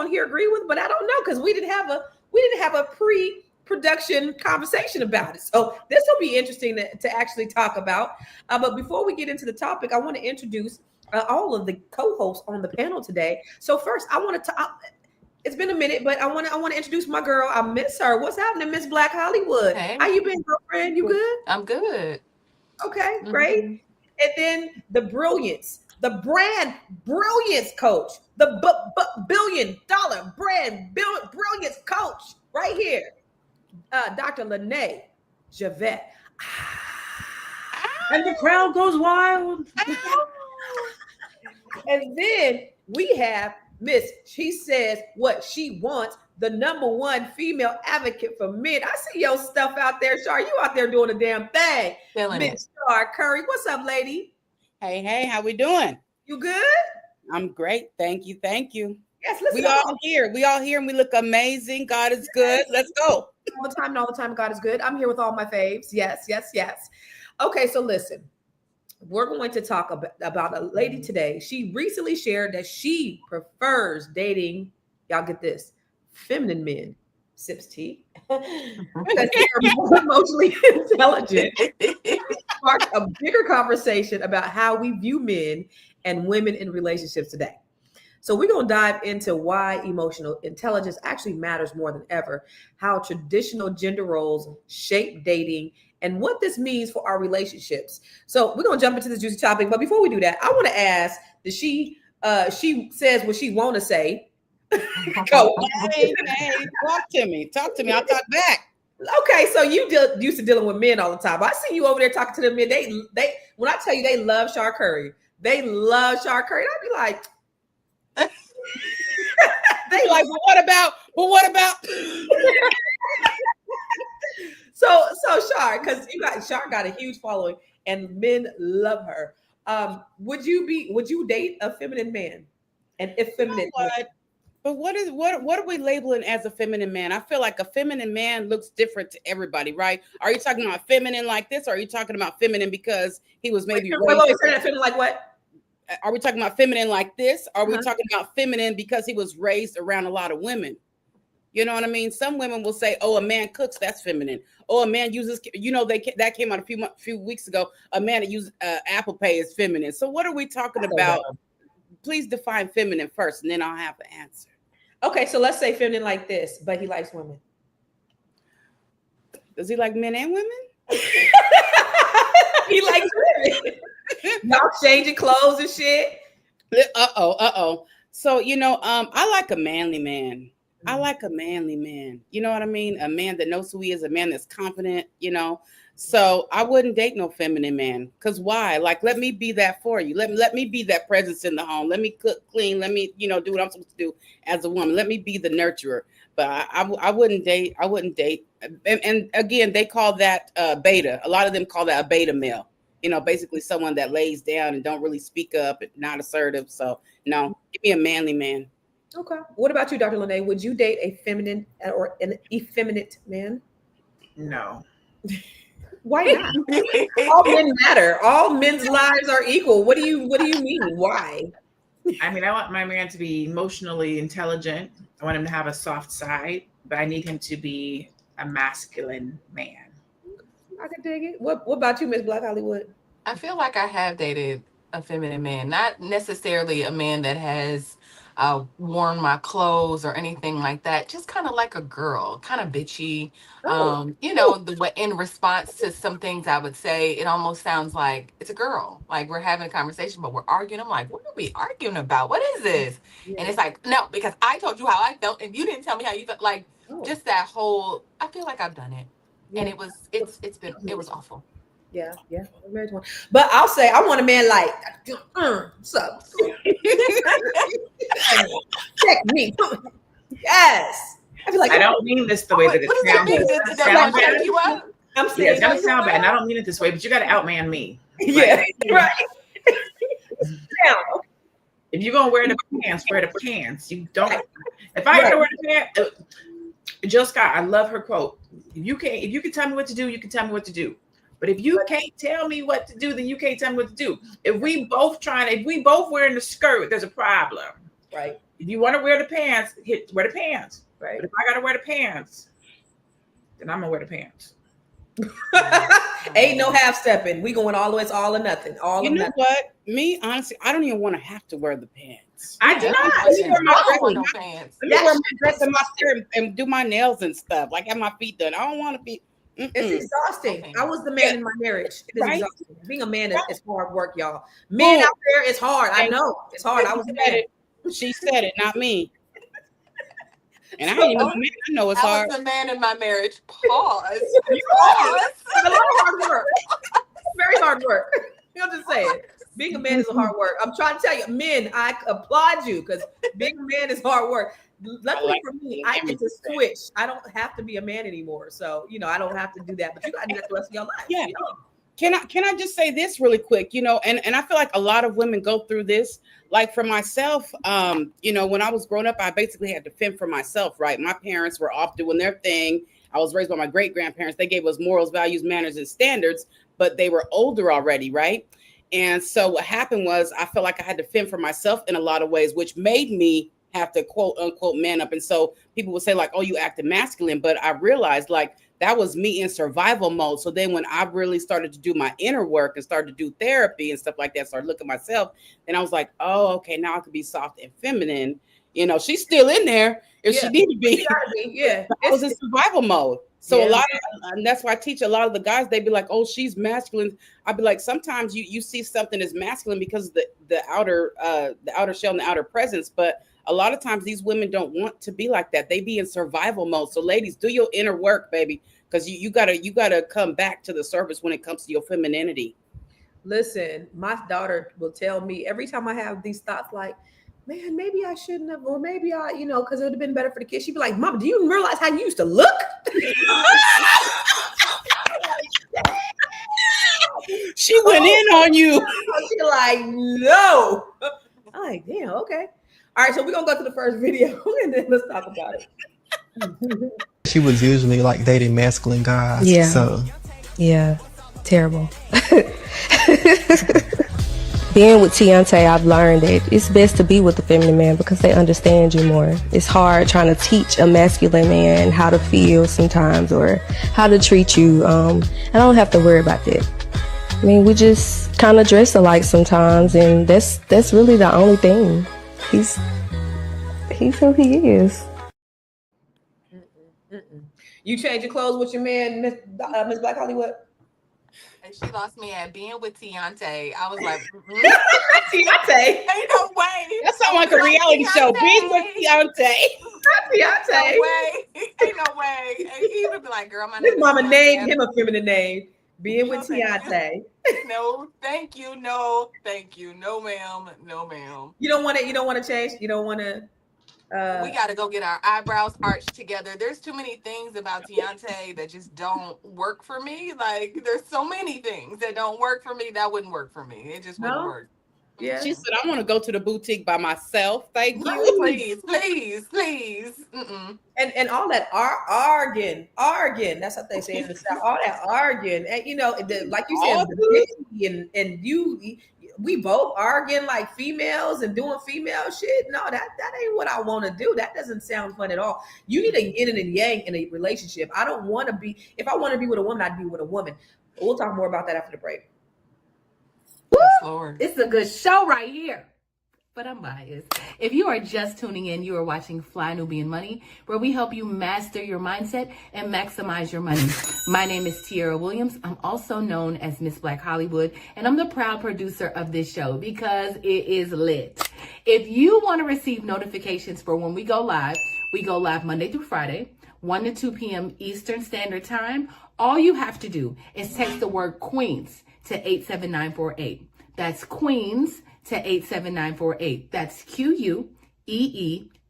on here agree with, but I don't know because we didn't have a pre-production conversation about it. So this will be interesting to actually talk about. But before we get into the topic, I want to introduce all of the co-hosts on the panel today. So first, I want to talk. It's been a minute, but I want to introduce my girl. I miss her. What's happening, Miss Black Hollywood? Hey. How you been, girlfriend? You good? I'm good. Okay, great. And then the brilliance, the brand brilliance coach, the $1 billion brand brilliance coach, right here, Dr. Lene Javette. And the crowd goes wild. And then we have Miss, she says what she wants, the #1 female advocate for men. I see your stuff out there, Shar. You out there doing a damn thing. Miss Shar Curry. What's up, lady? Hey, how we doing? You good? I'm great. Thank you. Yes, let's We go. all here and we look amazing. God is good. Let's go. All the time, God is good. I'm here with all my faves. Yes. Okay, so listen. We're going to talk about a lady today. She recently shared that she prefers dating, y'all get this, feminine men, sips tea, because they're more emotionally intelligent. Sparked a bigger conversation about how we view men and women in relationships today. So we're going to dive into why emotional intelligence actually matters more than ever, how traditional gender roles shape dating, and what this means for our relationships. So we're going to jump into this juicy topic. But before we do that, I want to ask that she says what she want to say. Go. Hey, talk to me. I'll talk back. Okay, so you used to dealing with men all the time. I see you over there talking to them men. They when I tell you they love Shar Curry, they love Shar Curry. I'd be like, they like, but what about? So Shar, because Shar got a huge following and men love her. Would you date a feminine man? And if feminine, but what are we labeling as a feminine man? I feel like a feminine man looks different to everybody, right? Are you talking about feminine like this, or are you talking about feminine because he was maybe feminine like what? Are we talking about feminine like this? Are we talking about feminine because he was raised around a lot of women? You know what I mean? Some women will say, "Oh, a man cooks, that's feminine." Oh, a man uses, that came out a few weeks ago. A man that uses Apple Pay is feminine. So what are we talking about? Please define feminine first, and then I'll have the answer. Okay, so let's say feminine like this, but he likes women. Does he like men and women? He likes women. Y'all changing clothes and shit. Uh-oh. So, I like a manly man. I like a manly man. You know what I mean? A man that knows who he is, a man that's confident, So I wouldn't date no feminine man. Because why? Like, let me be that for you. Let me be that presence in the home. Let me cook, clean. Let me, do what I'm supposed to do as a woman. Let me be the nurturer. But I wouldn't date. And again, they call that beta. A lot of them call that a beta male. Basically someone that lays down and don't really speak up and not assertive. So no, give me a manly man. Okay. What about you, Dr. Lene? Would you date a feminine or an effeminate man? No. Why not? All men matter. All men's lives are equal. What do you mean? Why? I mean, I want my man to be emotionally intelligent. I want him to have a soft side, but I need him to be a masculine man. I can dig it. What about you, Miss Black Hollywood? I feel like I have dated a feminine man, not necessarily a man that has worn my clothes or anything like that. Just kind of like a girl, kind of bitchy. The way in response to some things I would say, it almost sounds like it's a girl. Like we're having a conversation, but we're arguing. I'm like, what are we arguing about? What is this? Yeah. And it's like, no, because I told you how I felt, and you didn't tell me how you felt. Like just that whole. I feel like I've done it, and it was awful. Yeah. But I'll say I want a man like, what's up? Check me. Yes. I feel like I don't mean this the way that it sounds. I'm saying it's gonna sound bad, and I don't mean it this way, but you gotta outman me. Yeah, right. Now, if you're gonna wear the pants, wear the pants. You don't. If I gotta wear the pants, Jill Scott, I love her quote. If you can tell me what to do, you can tell me what to do. But if you can't tell me what to do, then you can't tell me what to do. If we both wearing the skirt, there's a problem. Right. If you want to wear the pants, wear the pants. Right. But if I gotta wear the pants, then I'm gonna wear the pants. Ain't no half stepping. We going all the way. It's all or nothing. All You or know nothing. what? Me, honestly, I don't even want to have to wear the pants. I do not. Let me wear my I don't dress want and no pants. let me wear my dress and my skirt and do my nails and stuff. Like have my feet done. I don't want to be. It's exhausting. Okay. I was the man in my marriage. It is Right. exhausting. Being a man is hard work, y'all. Men out there, it's hard. I Okay. know it's hard. I was a man. She said it, not me. And I So- ain't even a man. I know it's I hard. was the man in my marriage. Pause. You are. It's a lot of hard work. Very hard work. You'll just say it. Being a man is a hard work. I'm trying to tell you, men, I applaud you because being a man is hard work. Luckily for me, I get to switch. I don't have to be a man anymore. So, I don't have to do that. But you got to do that the rest of your life. Yeah. Can I just say this really quick? And I feel like a lot of women go through this. Like for myself, when I was growing up, I basically had to fend for myself, right? My parents were off doing their thing. I was raised by my great-grandparents. They gave us morals, values, manners, and standards, but they were older already, right? And so what happened was I felt like I had to fend for myself in a lot of ways, which made me have to quote unquote man up. And so people would say like, oh, you acted masculine. But I realized like that was me in survival mode. So then when I really started to do my inner work and started to do therapy and stuff like that, started looking at myself, and I was like, oh, okay, now I could be soft and feminine. She's still in there if she need to be. Yeah. I was in survival mode. So Yeah. and that's why I teach a lot of the guys, they'd be like, oh, she's masculine. I'd be like, sometimes you see something as masculine because of the outer shell and the outer presence. But a lot of times these women don't want to be like that. They be in survival mode. So ladies, do your inner work, baby. Because you gotta come back to the surface when it comes to your femininity. Listen, my daughter will tell me every time I have these thoughts like, man, maybe I shouldn't have, or maybe I, because it would have been better for the kids. She'd be like, Mama, do you realize how you used to look? She went in on you. She's like, no. I'm like, damn, okay. All right, so we're gonna go to the first video and then let's talk about it. She was usually like dating masculine guys. Yeah. So Yeah, terrible. Being with Tiante, I've learned that it's best to be with the feminine man because they understand you more. It's hard trying to teach a masculine man how to feel sometimes or how to treat you. I don't have to worry about that. I mean, we just kind of dress alike sometimes, and that's really the only thing. He's who he is. You change your clothes with your man, Miss Black Hollywood? And she lost me at being with Tiante. I was like, Tiante. ain't no way. That sounds like a reality show. Being with Tiante. Tiante. No way. Ain't no way. And he would be like, girl, my name His is mama Tiante. named him a feminine name. Being with No, thank Tiante. No, thank you. No, thank you. No, ma'am. No, ma'am. You don't want to change. You don't want to. We got to go get our eyebrows arched together. There's too many things about Tiante that just don't work for me. Like, there's so many things that don't work for me. That wouldn't work for me. It just wouldn't work. Yeah. She said, I want to go to the boutique by myself. Thank you. Please. Mm-mm. And all that arguing. That's what they say in the South. All that arguing, and like you said, the bitchy and we both arguing like females and doing female shit. No, that ain't what I want to do. That doesn't sound fun at all. You need a yin and a yang in a relationship. I don't want to be. If I want to be with a woman, I'd be with a woman. But we'll talk more about that after the break. Yes, Lord. It's a good show right here. But I'm biased. If you are just tuning in, you are watching Fly Nubian Money, where we help you master your mindset and maximize your money. My name is Tiara Williams. I'm also known as Miss Black Hollywood, and I'm the proud producer of this show because it is lit. If you want to receive notifications for when we go live Monday through Friday, 1 to 2 p.m. Eastern Standard Time. All you have to do is text the word Queens to 87948. That's Queens to 87948. That's QUEENS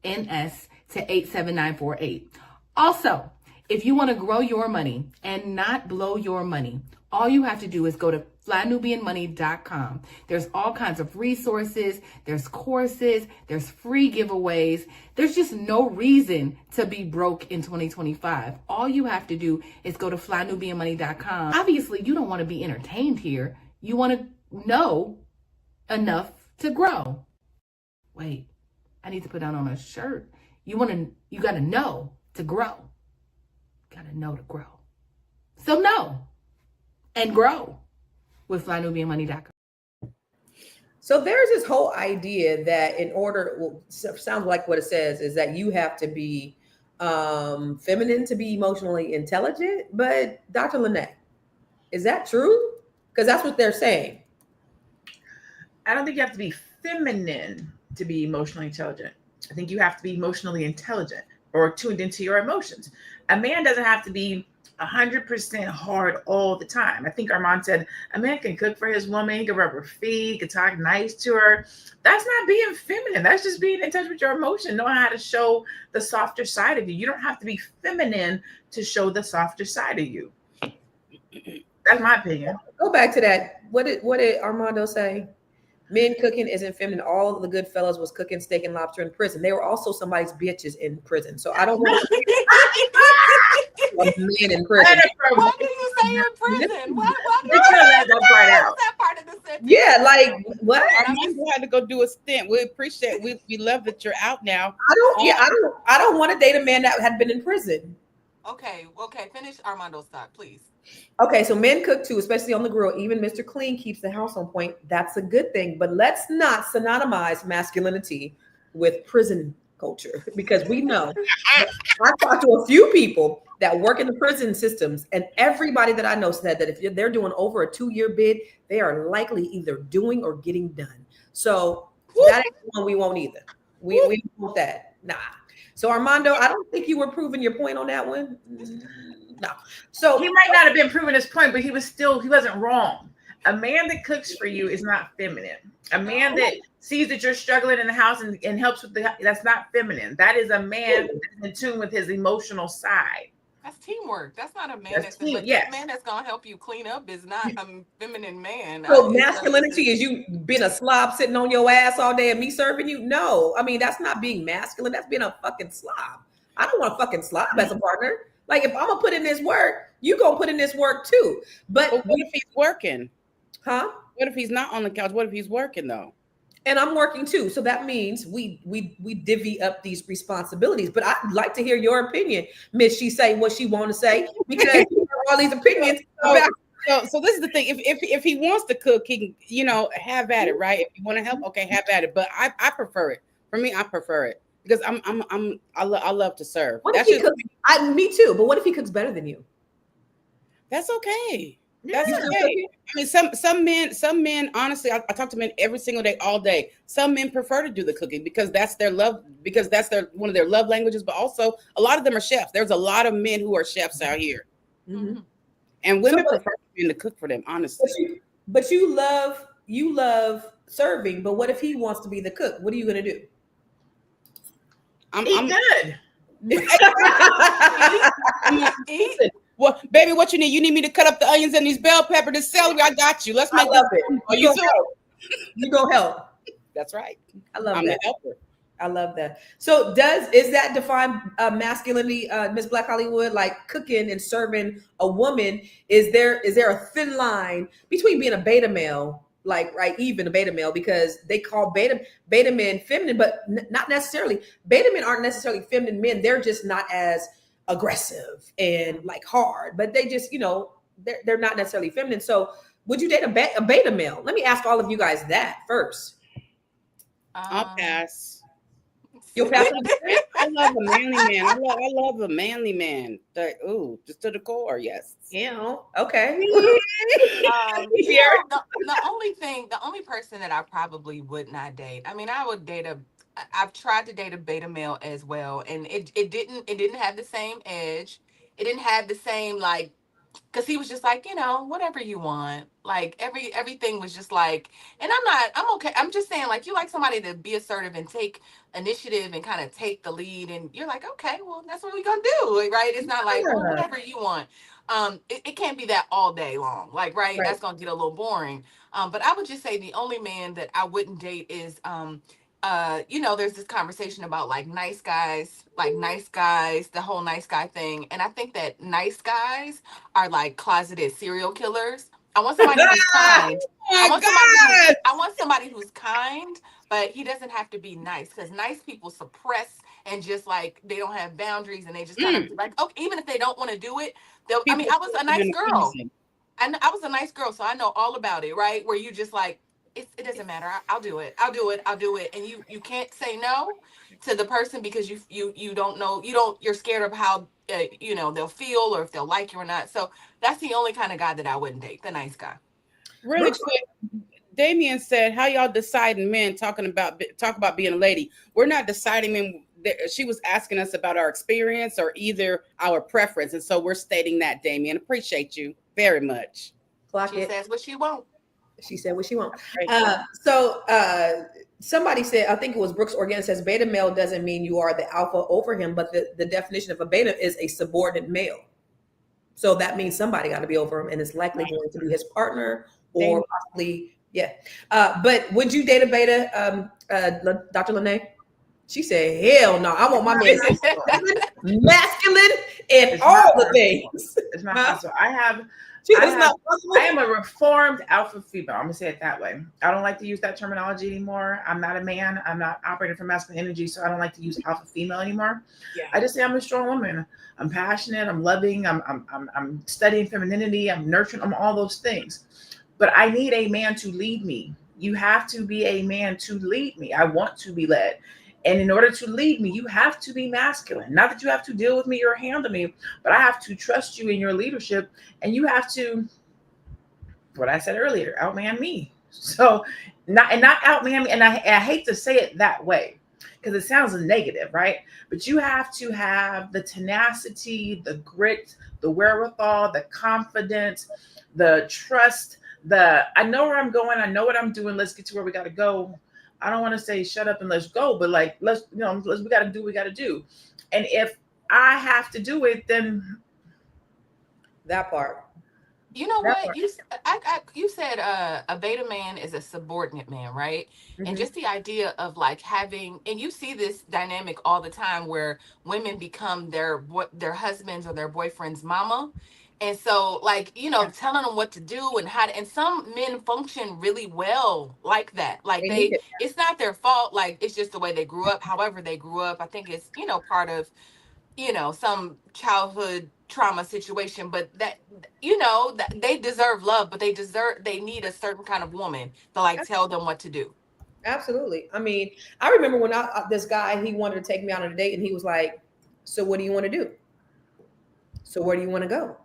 to 87948. Also, if you want to grow your money and not blow your money, all you have to do is go to flynubianmoney.com. There's all kinds of resources, there's courses, there's free giveaways. There's just no reason to be broke in 2025. All you have to do is go to flynubianmoney.com. Obviously, you don't want to be entertained here. You want to know enough to grow. Wait, I need to put on a shirt. You got to know to grow. Got to know to grow. So know and grow with flynubianmoney.com. So there's this whole idea that in order, well, sounds like what it says is that you have to be feminine to be emotionally intelligent. But Dr. Lene, is that true? Because that's what they're saying. I don't think you have to be feminine to be emotionally intelligent. I think you have to be emotionally intelligent or tuned into your emotions. A man doesn't have to be 100% hard all the time. I think Armand said a man can cook for his woman, he can rub her feet, he can talk nice to her. That's not being feminine. That's just being in touch with your emotion, knowing how to show the softer side of you. You don't have to be feminine to show the softer side of you. That's my opinion. Go back to that. What did Armando say? Men cooking isn't feminine. All the good fellas was cooking steak and lobster in prison. They were also somebody's bitches in prison. So I don't want men in prison. Why do you say in prison? Why You should have left that part out. that part of the sentence? Yeah, like what? Armando had to go do a stint. We appreciate. We love that you're out now. I don't want to date a man that had been in prison. Okay, finish Armando's thought, please. Okay, so men cook too, especially on the grill. Even Mr. Clean keeps the house on point. That's a good thing. But let's not synonymize masculinity with prison culture, because we know. I talked to a few people that work in the prison systems, and everybody that I know said that if they're doing over a 2-year bid, they are likely either doing or getting done. So that ain't one we won't either. We don't want that. Nah. So Armando, I don't think you were proving your point on that one. No. So he might not have been proving his point, but he wasn't wrong. A man that cooks for you is not feminine. A man that sees that you're struggling in the house and helps with that's not feminine. That is a man that's in tune with his emotional side. That's teamwork. That's not a man That's team, yes. A man that's gonna help you clean up is not a feminine man. So masculinity is you being a slob sitting on your ass all day and me serving you? No. I mean, that's not being masculine. That's being a fucking slob. I don't want a fucking slob as a partner. Like, if I'm gonna put in this work, you gonna put in this work too. But what if he's working? Huh? What if he's not on the couch? What if he's working though? And I'm working too. So that means we divvy up these responsibilities. But I'd like to hear your opinion, Miss. She say what she want to say, because all these opinions. So this is the thing. If he wants to cook, he can, have at it, right? If you want to help, okay, have at it. But I prefer it. For me, I prefer it because I love to serve. What if he cooks? Me too. But what if he cooks better than you? That's okay. That's okay. I mean, some men, honestly, I talk to men every single day, all day. Some men prefer to do the cooking because that's their love, because that's one of their love languages. But also, a lot of them are chefs. There's a lot of men who are chefs out here, and women prefer men to cook for them. Honestly, but you love serving. But what if he wants to be the cook? What are you gonna do? I'm good. Eat. Well, baby, what you need? You need me to cut up the onions and these bell pepper, this celery. I got you. Let's make it. Are you You go help. That's right. I'm that. The helper. I love that. So is that define masculinity, Miss Black Hollywood? Like cooking and serving a woman, is there a thin line between being a beta male, like even a beta male, because they call beta men feminine, but not necessarily. Beta men aren't necessarily feminine men. They're just not as aggressive and like hard, but they just, they're not necessarily feminine. So would you date a beta male? Let me ask all of you guys that first. I'll pass. You'll pass. I love a manly man. I love a manly man. Just to the core, yes. Okay. The only person that I probably would not date. I mean, I've tried to date a beta male as well, and it didn't have the same edge. It didn't have the same because he was just like, whatever you want. Like everything was just like, and I'm okay. I'm just saying, like, you like somebody to be assertive and take initiative and kind of take the lead, and you're like, okay, well, that's what we're gonna do, right? It's not like, well, whatever you want. It can't be that all day long, like, right? That's gonna get a little boring. But I would just say the only man that I wouldn't date is there's this conversation about nice guys, the whole nice guy thing. And I think that nice guys are like closeted serial killers. I want somebody to be kind. my I want somebody who's kind, but he doesn't have to be nice, because nice people suppress and just like they don't have boundaries, and they just kind of like, okay, even if they don't want to do it, they'll. I mean, I was a nice girl. I was a nice girl, so I know all about it, right? Where you just like, it doesn't matter. I'll do it. I'll do it. I'll do it. And you can't say no to the person because you don't know, you're scared of how they'll feel, or if they'll like you or not. So that's the only kind of guy that I wouldn't date, the nice guy. Really quick, Damien said, "How y'all deciding men talk about being a lady? We're not deciding men." She was asking us about our experience or either our preference, and so we're stating that. Damien, appreciate you very much. She says what she won't. She said what she won't. Somebody said, I think it was Brooks Organ, says beta male doesn't mean you are the alpha over him, but the definition of a beta is a subordinate male. So that means somebody got to be over him, and it's likely going to be his partner or possibly, yeah. But would you date a beta, Dr. Lene? She said, hell no, I want my man masculine and all the things. It's not possible. I am a reformed alpha female. I'm gonna say it that way. I don't like to use that terminology anymore. I'm not a man. I'm not operating from masculine energy, so I don't like to use alpha female anymore. Yeah. I just say I'm a strong woman. I'm passionate. I'm loving. I'm studying femininity. I'm nurturing. I'm all those things. But I need a man to lead me. You have to be a man to lead me. I want to be led. And in order to lead me, you have to be masculine. Not that you have to deal with me or handle me, but I have to trust you in your leadership. And you have to, what I said earlier, outman me. So not outman me. And I hate to say it that way because it sounds negative, right? But you have to have the tenacity, the grit, the wherewithal, the confidence, the trust, I know where I'm going. I know what I'm doing. Let's get to where we got to go. I don't want to say shut up and let's go, but like, we got to do what we got to do. And if I have to do it, then that part. You know what? You said a beta man is a subordinate man, right? Mm-hmm. And just the idea of like having, and you see this dynamic all the time where women become their husbands or their boyfriend's mama. And so, like, telling them what to do and how to, and some men function really well like that. Like it's not their fault. Like, it's just the way they grew up. However they grew up, I think it's, part of, some childhood trauma situation, but that, that they deserve love, but they need a certain kind of woman to like tell them what to do. Absolutely. I mean, I remember when this guy, he wanted to take me out on a date and he was like, so what do you want to do? So where do you want to go?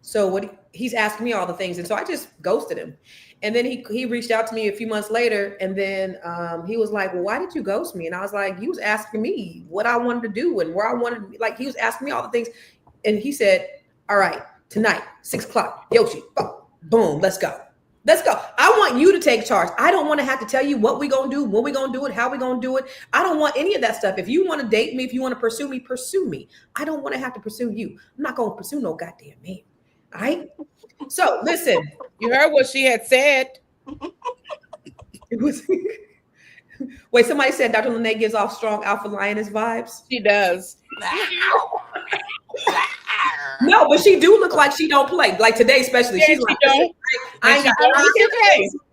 So he's asking me all the things. And so I just ghosted him. And then he reached out to me a few months later. And then he was like, well, why did you ghost me? And I was like, you was asking me what I wanted to do and where I wanted to be. Like, he was asking me all the things. And he said, all right, tonight, 6:00, Yoshi, boom, let's go. Let's go. I want you to take charge. I don't want to have to tell you what we're going to do, when we're going to do it, how we're going to do it. I don't want any of that stuff. If you want to date me, if you want to pursue me, pursue me. I don't want to have to pursue you. I'm not going to pursue no goddamn man. All right. So listen, you heard what she had said. It was. Wait, somebody said Dr. Lene gives off strong alpha lioness vibes. She does. No, but she do look like she don't play. Like today, especially, she's like, I ain't got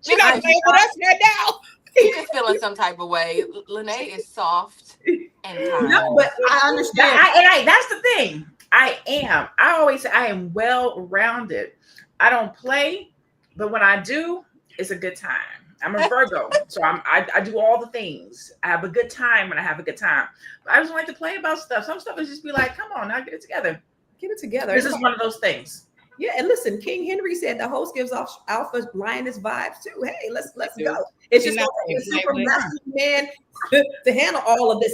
she not playing with us right now. She's just feeling some type of way. Lene is soft and kind. No, but I understand. That's the thing. I always say I am well-rounded. I don't play, but when I do, it's a good time. I'm a Virgo, so I do all the things. I have a good time when I have a good time. But I just like to play about stuff. Some stuff is just be like, come on, now get it together. Get it together. This is one of those things. Yeah, and listen, King Henry said the host gives off alpha lioness vibes too. Hey, let's go. It's just a super masculine man to handle all of this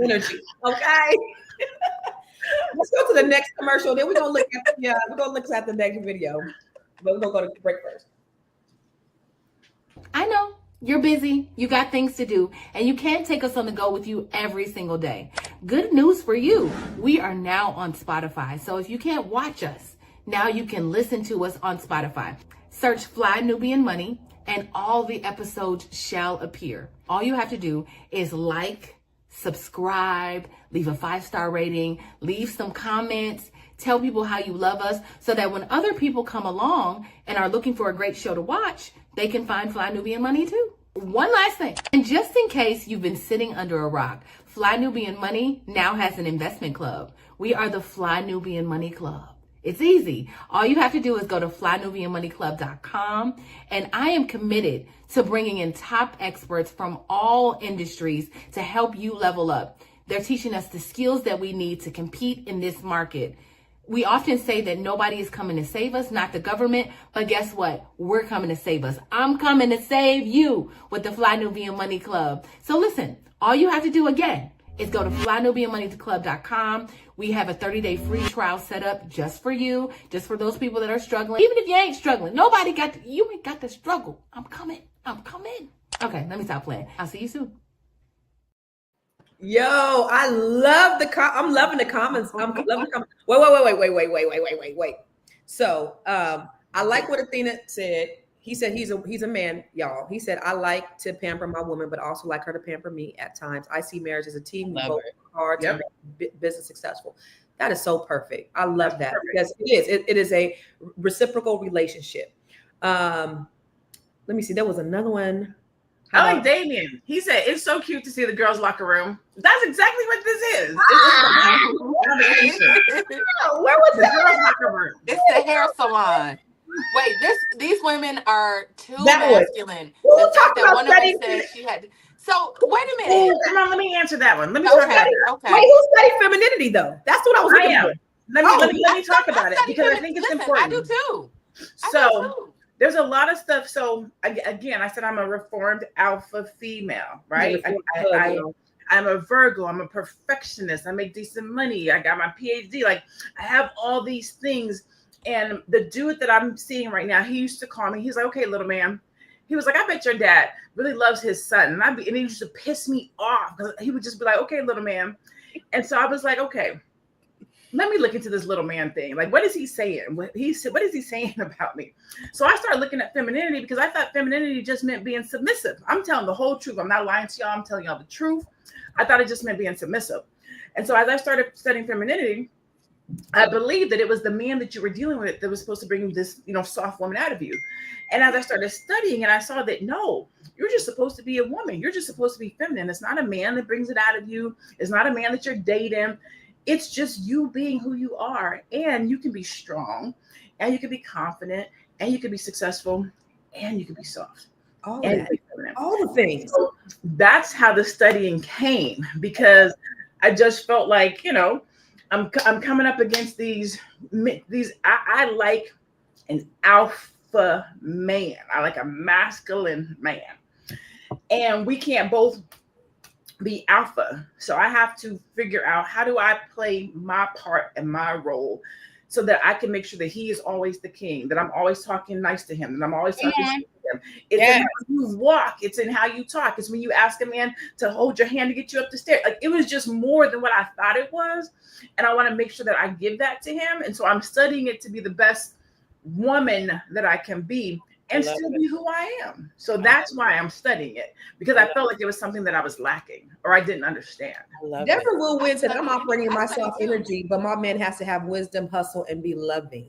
energy. Okay. Let's go to the next commercial. Then we're gonna look at the next video. But we're gonna go to break first. I know you're busy, you got things to do, and you can't take us on the go with you every single day. Good news for you. We are now on Spotify. So if you can't watch us, now you can listen to us on Spotify. Search Fly Nubian Money and all the episodes shall appear. All you have to do is like, subscribe, leave a 5-star rating, leave some comments, Tell people how you love us so that when other people come along and are looking for a great show to watch, they can find Fly Nubian Money too. One last thing, and just in case you've been sitting under a rock, Fly Nubian Money now has an investment club. We are the Fly Nubian Money Club. It's easy. All you have to do is go to flynubianmoneyclub.com, and I am committed to bringing in top experts from all industries to help you level up. They're teaching us the skills that we need to compete in this market. We often say that nobody is coming to save us, not the government, but guess what? We're coming to save us. I'm coming to save you with the Fly Nubian Money Club. So listen, all you have to do again is go to flynubianmoneyclub.com. We have a 30-day free trial set up just for you, just for those people that are struggling. Even if you ain't struggling, you ain't got to struggle. I'm coming. Okay, let me stop playing. I'll see you soon. Yo, I love I'm loving the comments. I'm loving the comments. Wait. So I like what Athena said. He said he's a man, y'all. He said, I like to pamper my woman, but also like her to pamper me at times. I see marriage as a team. We both work hard to make business successful. That is so perfect. I love that because it is a reciprocal relationship. Let me see. There was another one. I like Damien. He said it's so cute to see the girls' locker room. That's exactly what this is. Where was the girls' locker room? It's the hair salon. Wait, these women are too masculine. We'll the talk fact that about one of them said she had. So wait a minute. Come on, let me answer that one. Let me talk about it. Okay. Wait, who studied femininity though? That's what I was looking for. Let me talk about it because I think it's important. I do too. So there's a lot of stuff. So again, I said I'm a reformed alpha female, right? I'm a Virgo. I'm a perfectionist. I make decent money. I got my PhD. Like I have all these things. And the dude that I'm seeing right now, he used to call me. He's like, okay, little man. He was like, I bet your dad really loves his son. And he used to piss me off because he would just be like, okay, little man. And so I was like, okay, let me look into this little man thing. Like, what is he saying? What is he saying about me? So I started looking at femininity because I thought femininity just meant being submissive. I'm telling the whole truth. I'm not lying to y'all. I'm telling y'all the truth. I thought it just meant being submissive. And so as I started studying femininity, I believed that it was the man that you were dealing with that was supposed to bring this, soft woman out of you. And as I started studying and I saw that, no, you're just supposed to be a woman. You're just supposed to be feminine. It's not a man that brings it out of you. It's not a man that you're dating. It's just you being who you are. And you can be strong and you can be confident and you can be successful and you can be soft. All the things. So that's how the studying came because I just felt like, I'm coming up against these. I like an alpha man. I like a masculine man, and we can't both be alpha. So I have to figure out how do I play my part and my role, so that I can make sure that he is always the king. That I'm always talking nice to him. That I'm always talking to him. It's in how you walk. It's in how you talk. It's when you ask a man to hold your hand to get you up the stairs. Like it was just more than what I thought it was. And I want to make sure that I give that to him. And so I'm studying it to be the best woman that I can be and still be who I am. So that's why I'm studying it, because I felt like it was something that I was lacking or I didn't understand. Definitely Will Win said, I'm operating in my soft energy, but my man has to have wisdom, hustle, and be loving.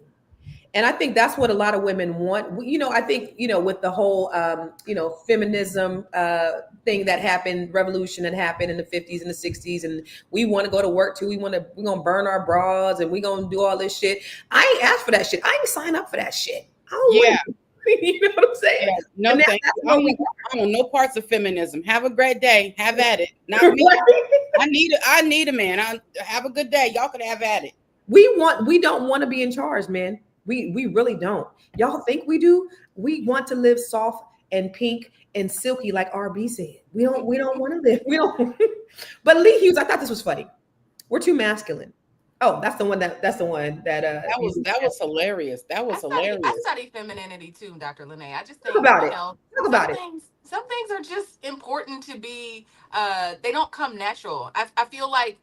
And I think that's what a lot of women want. I think, with the whole, feminism thing that happened, revolution that happened in the 50s and the 60s. And we want to go to work too. We're going to burn our bras and we're going to do all this shit. I ain't asked for that shit. I ain't signed up for that shit. You know what I'm saying? Yeah, no, thank you. I want no parts of feminism. Have a great day. Have at it. Not me. I need a man. Have a good day. Y'all can have at it. We don't want to be in charge, man. We really don't. Y'all think we do? We want to live soft and pink and silky, like RB said. We don't want to live. We don't. But Lee Hughes, I thought this was funny. We're too masculine. Oh, that's the one that was hilarious. That was hilarious. I study femininity too, Dr. Lene. I just think Talk about it. Some things are just important to be. They don't come natural. I feel like.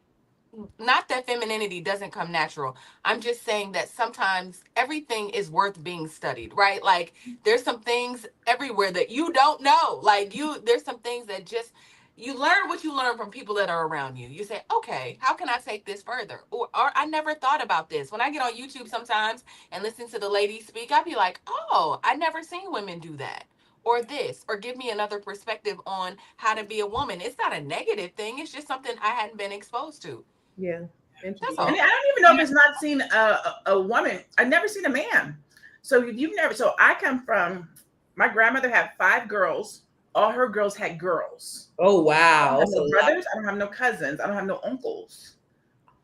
Not that femininity doesn't come natural. I'm just saying that sometimes everything is worth being studied, right? Like there's some things everywhere that you don't know. Like there's some things that just you learn what you learn from people that are around you. You say, okay, how can I take this further? Or I never thought about this. When I get on YouTube sometimes and listen to the ladies speak, I'd be like, oh, I never seen women do that. Or this, or give me another perspective on how to be a woman. It's not a negative thing. It's just something I hadn't been exposed to. Yeah. That's Interesting. all. And I don't even know if it's not seen a woman. I've never seen a man. So if you've never, so I come from, my grandmother had 5 girls. All her girls had girls. Oh, I wow. don't have That's a no lot. brothers. I don't have no cousins. I don't have no uncles.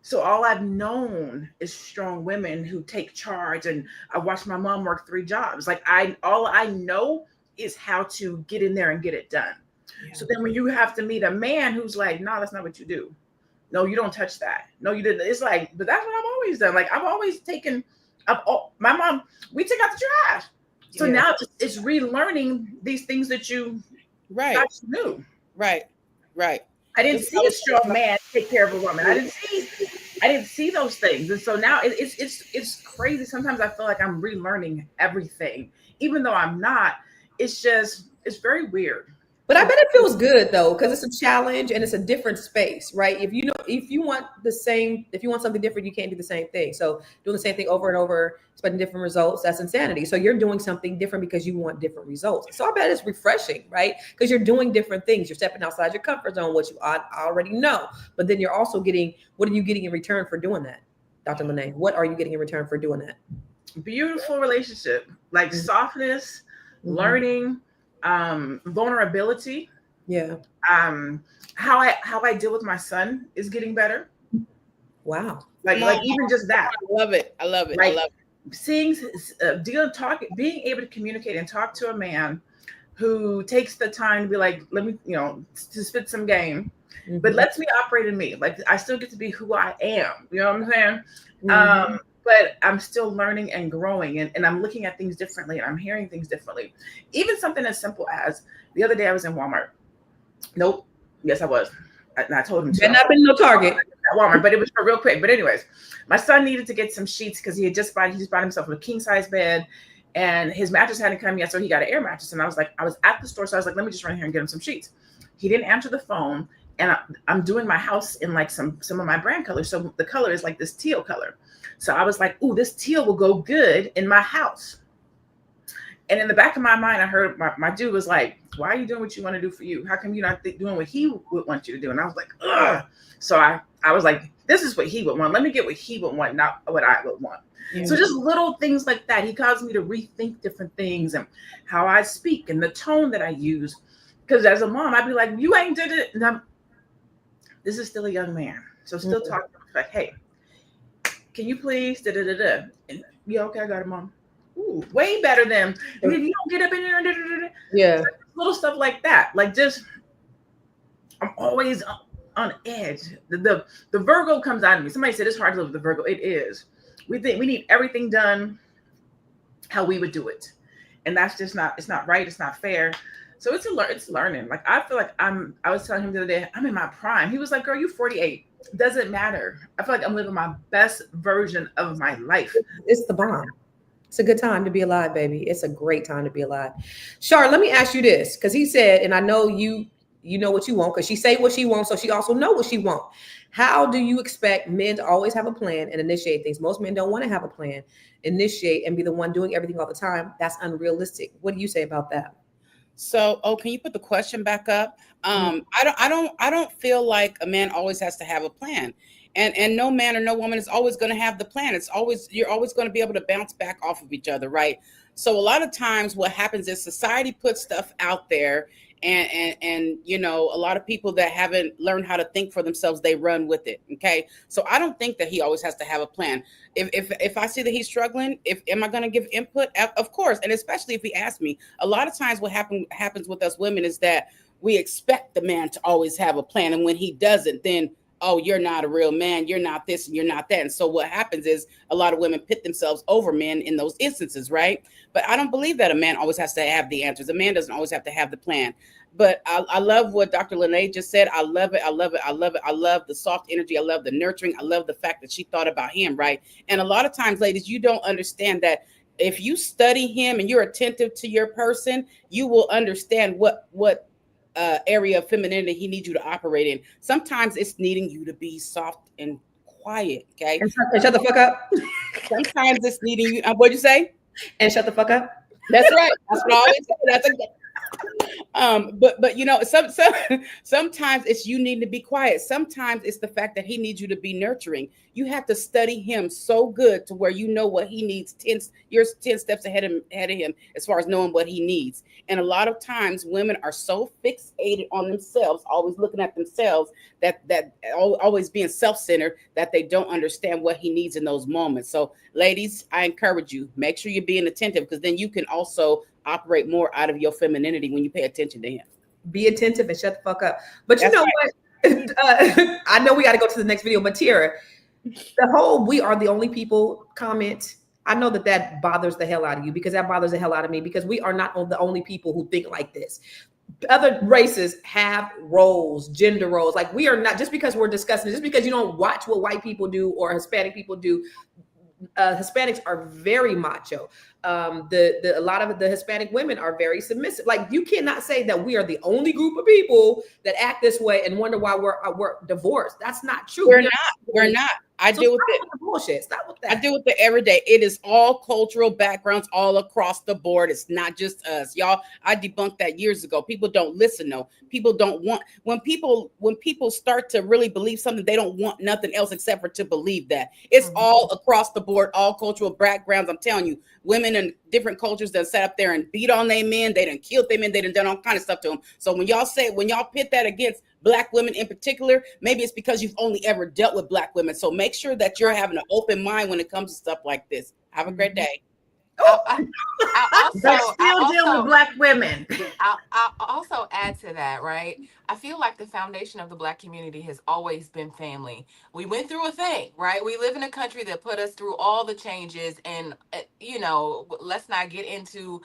So all I've known is strong women who take charge. And I watched my mom work 3 jobs. Like all I know is how to get in there and get it done. Yeah. So then when you have to meet a man who's like, no, that's not what you do. No, you don't touch that. No, you didn't. It's like, but that's what I've always done. Like I've always taken up. My mom, we took out the trash. So Yeah. now it's relearning these things that you Right. thought you knew. Right. I didn't see a strong man take care of a woman. I didn't see those things. And so now it's crazy. Sometimes I feel like I'm relearning everything, even though I'm not. It's very weird. But I bet it feels good though, because it's a challenge and it's a different space, right? If you want something different, you can't do the same thing. So doing the same thing over and over, expecting different results, that's insanity. So you're doing something different because you want different results. So I bet it's refreshing, right? Because you're doing different things. You're stepping outside your comfort zone, which you already know. But then you're also what are you getting in return for doing that? Dr. Lene, what are you getting in return for doing that? Beautiful relationship, like softness, learning, vulnerability. Yeah. How I deal with my son is getting better. Wow. Like even just that. I love it. Like seeing, being able to communicate and talk to a man who takes the time to be like, let me, to spit some game, but lets me operate in me. Like I still get to be who I am. You know what I'm saying? But I'm still learning and growing, and I'm looking at things differently, and I'm hearing things differently. Even something as simple as the other day I was in Walmart. Nope. Yes, I was. And I told him to. Not been no Target at Walmart, but it was for real quick. But anyways, my son needed to get some sheets because he just bought himself a king size bed, and his mattress hadn't come yet, so he got an air mattress. And I was at the store, so I was like, let me just run here and get him some sheets. He didn't answer the phone, and I'm doing my house in like some of my brand colors. So the color is like this teal color. So I was like, ooh, this teal will go good in my house. And in the back of my mind, I heard my dude was like, why are you doing what you want to do for you? How come you're not doing what he would want you to do? And I was like, ugh. So I was like, this is what he would want. Let me get what he would want, not what I would want. Yeah. So just little things like that. He caused me to rethink different things and how I speak and the tone that I use. Because as a mom, I'd be like, you ain't did it. And this is still a young man. So still talking like, hey, can you please da-da-da-da? And yeah, okay, I got it, mom. Ooh, way better than if you don't get up in here. Da-da-da-da. Yeah. So little stuff like that. Like just, I'm always on edge. The Virgo comes out of me. Somebody said it's hard to live with the Virgo. It is. We think we need everything done how we would do it. And that's just it's not right. It's not fair. So it's learning. Like I feel like I was telling him the other day, I'm in my prime. He was like, girl, you 48. Doesn't matter. I feel like I'm living my best version of my life. It's the bomb. It's a good time to be alive, baby. It's a great time to be alive. Char, let me ask you this, because he said, and I know you know what you want, because she say what she wants, so she also know what she want. How do you expect men to always have a plan and initiate things? Most men don't want to have a plan, initiate, and be the one doing everything all the time. That's unrealistic. What do you say about that? So, can you put the question back up? I don't feel like a man always has to have a plan. And no man or no woman is always going to have the plan. You're always going to be able to bounce back off of each other, right? So a lot of times what happens is society puts stuff out there and a lot of people that haven't learned how to think for themselves, they run with it. Okay. So I don't think that he always has to have a plan. If I see that he's struggling, am I going to give input? Of course. And especially if he asks me. A lot of times what happens with us women is that we expect the man to always have a plan. And when he doesn't, then oh, you're not a real man, you're not this, and you're not that. And so what happens is a lot of women pit themselves over men in those instances, right? But I don't believe that a man always has to have the answers. A man doesn't always have to have the plan. But I love what Dr. Lene just said. I love it. I love the soft energy. I love the nurturing. I love the fact that she thought about him, right? And a lot of times, ladies, you don't understand that if you study him and you're attentive to your person, you will understand what area of femininity he needs you to operate in. Sometimes it's needing you to be soft and quiet. Okay. And shut the fuck up. Sometimes it's needing you. What'd you say? And shut the fuck up. That's right. That's what I always say. That's a but you know, sometimes it's you need to be quiet. Sometimes it's the fact that he needs you to be nurturing. You have to study him so good to where you know what he needs. You're 10 steps ahead of him as far as knowing what he needs. And a lot of times women are so fixated on themselves, always looking at themselves, that always being self-centered, that they don't understand what he needs in those moments. So ladies, I encourage you, make sure you're being attentive, because then you can also operate more out of your femininity when you pay attention to him. Be attentive and shut the fuck up. But you That's know what? I know we got to go to the next video, but Tiara, the whole "we are the only people" comment, I know that bothers the hell out of you, because that bothers the hell out of me, because we are not the only people who think like this. Other races have roles, gender roles. Like, we are not, just because we're discussing it, just because you don't watch what white people do or Hispanic people do. Hispanics are very macho. A lot of the Hispanic women are very submissive. Like, you cannot say that we are the only group of people that act this way and wonder why we're divorced. That's not true. We're not. I deal with it. Bullshit. Stop with that. I deal with it every day. It is all cultural backgrounds all across the board. It's not just us, y'all. I debunked that years ago. People don't listen, though. People don't want, when people start to really believe something, they don't want nothing else except for to believe that. It's all across the board, all cultural backgrounds. I'm telling you, women in different cultures that sat up there and beat on their men, they done killed their men, they done all kind of stuff to them. So when y'all pit that against Black women in particular, maybe it's because you've only ever dealt with Black women. So make sure that you're having an open mind when it comes to stuff like this. Have a great day. But still deal with Black women. I'll also add to that, right? I feel like the foundation of the Black community has always been family. We went through a thing, right? We live in a country that put us through all the changes, and let's not get into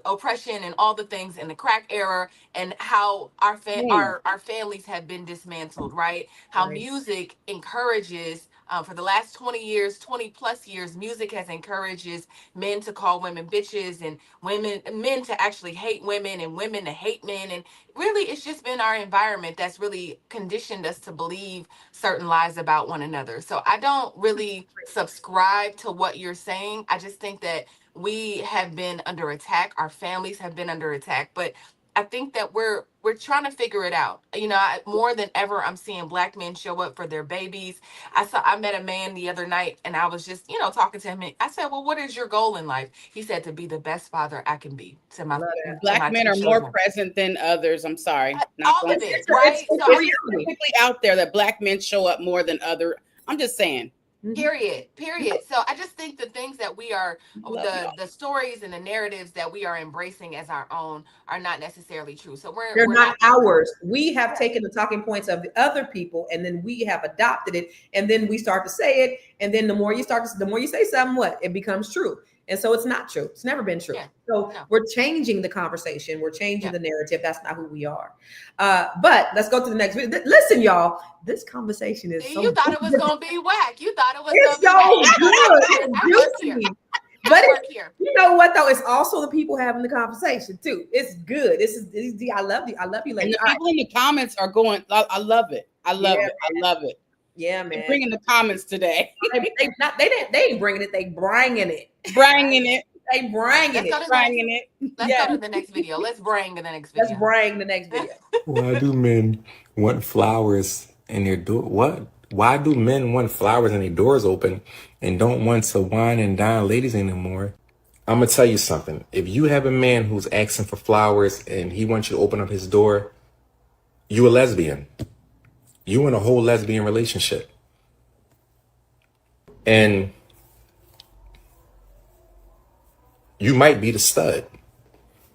oppression and all the things in the crack era, and how our families have been dismantled, right? How music encourages. For the last 20 plus years, music has encourages men to call women bitches, and men to actually hate women, and women to hate men. And really, it's just been our environment that's really conditioned us to believe certain lies about one another. So I don't really subscribe to what you're saying. I just think that we have been under attack. Our families have been under attack, but I think that we're trying to figure it out. More than ever, I'm seeing Black men show up for their babies. I met a man the other night, and I was just, talking to him. And I said, "Well, what is your goal in life?" He said, "To be the best father I can be to my Black men are more present than others. I'm sorry, all of it, right? So it's typically out there that Black men show up more than other. I'm just saying. Period. So I just think the things that we are, the stories and the narratives that we are embracing as our own are not necessarily true. So they're not ours. We have taken the talking points of the other people, and then we have adopted it, and then we start to say it, and then the more you say something, it becomes true. And so it's not true. It's never been true. Yeah. So we're changing the conversation. We're changing the narrative. That's not who we are. But let's go to the next video. Listen, y'all, this conversation is you thought it was going to be whack. You thought it was going to be good. But you know what, though? It's also the people having the conversation, too. It's good. I love you. I love you, ladies. And the people in the comments are going, I love it. I love it. I love it. Yeah, man. They're bringing the comments today. They ain't bringing it. They bringing it. Bringing it. They bringing it. Bringing it. Let's go to the next video. Let's bring the next video. Let's bring the next video. Why do men want flowers in their door? What? Why do men want flowers and their doors open and don't want to wine and dine ladies anymore? I'm going to tell you something. If you have a man who's asking for flowers and he wants you to open up his door, you a lesbian. You in a whole lesbian relationship. And you might be the stud.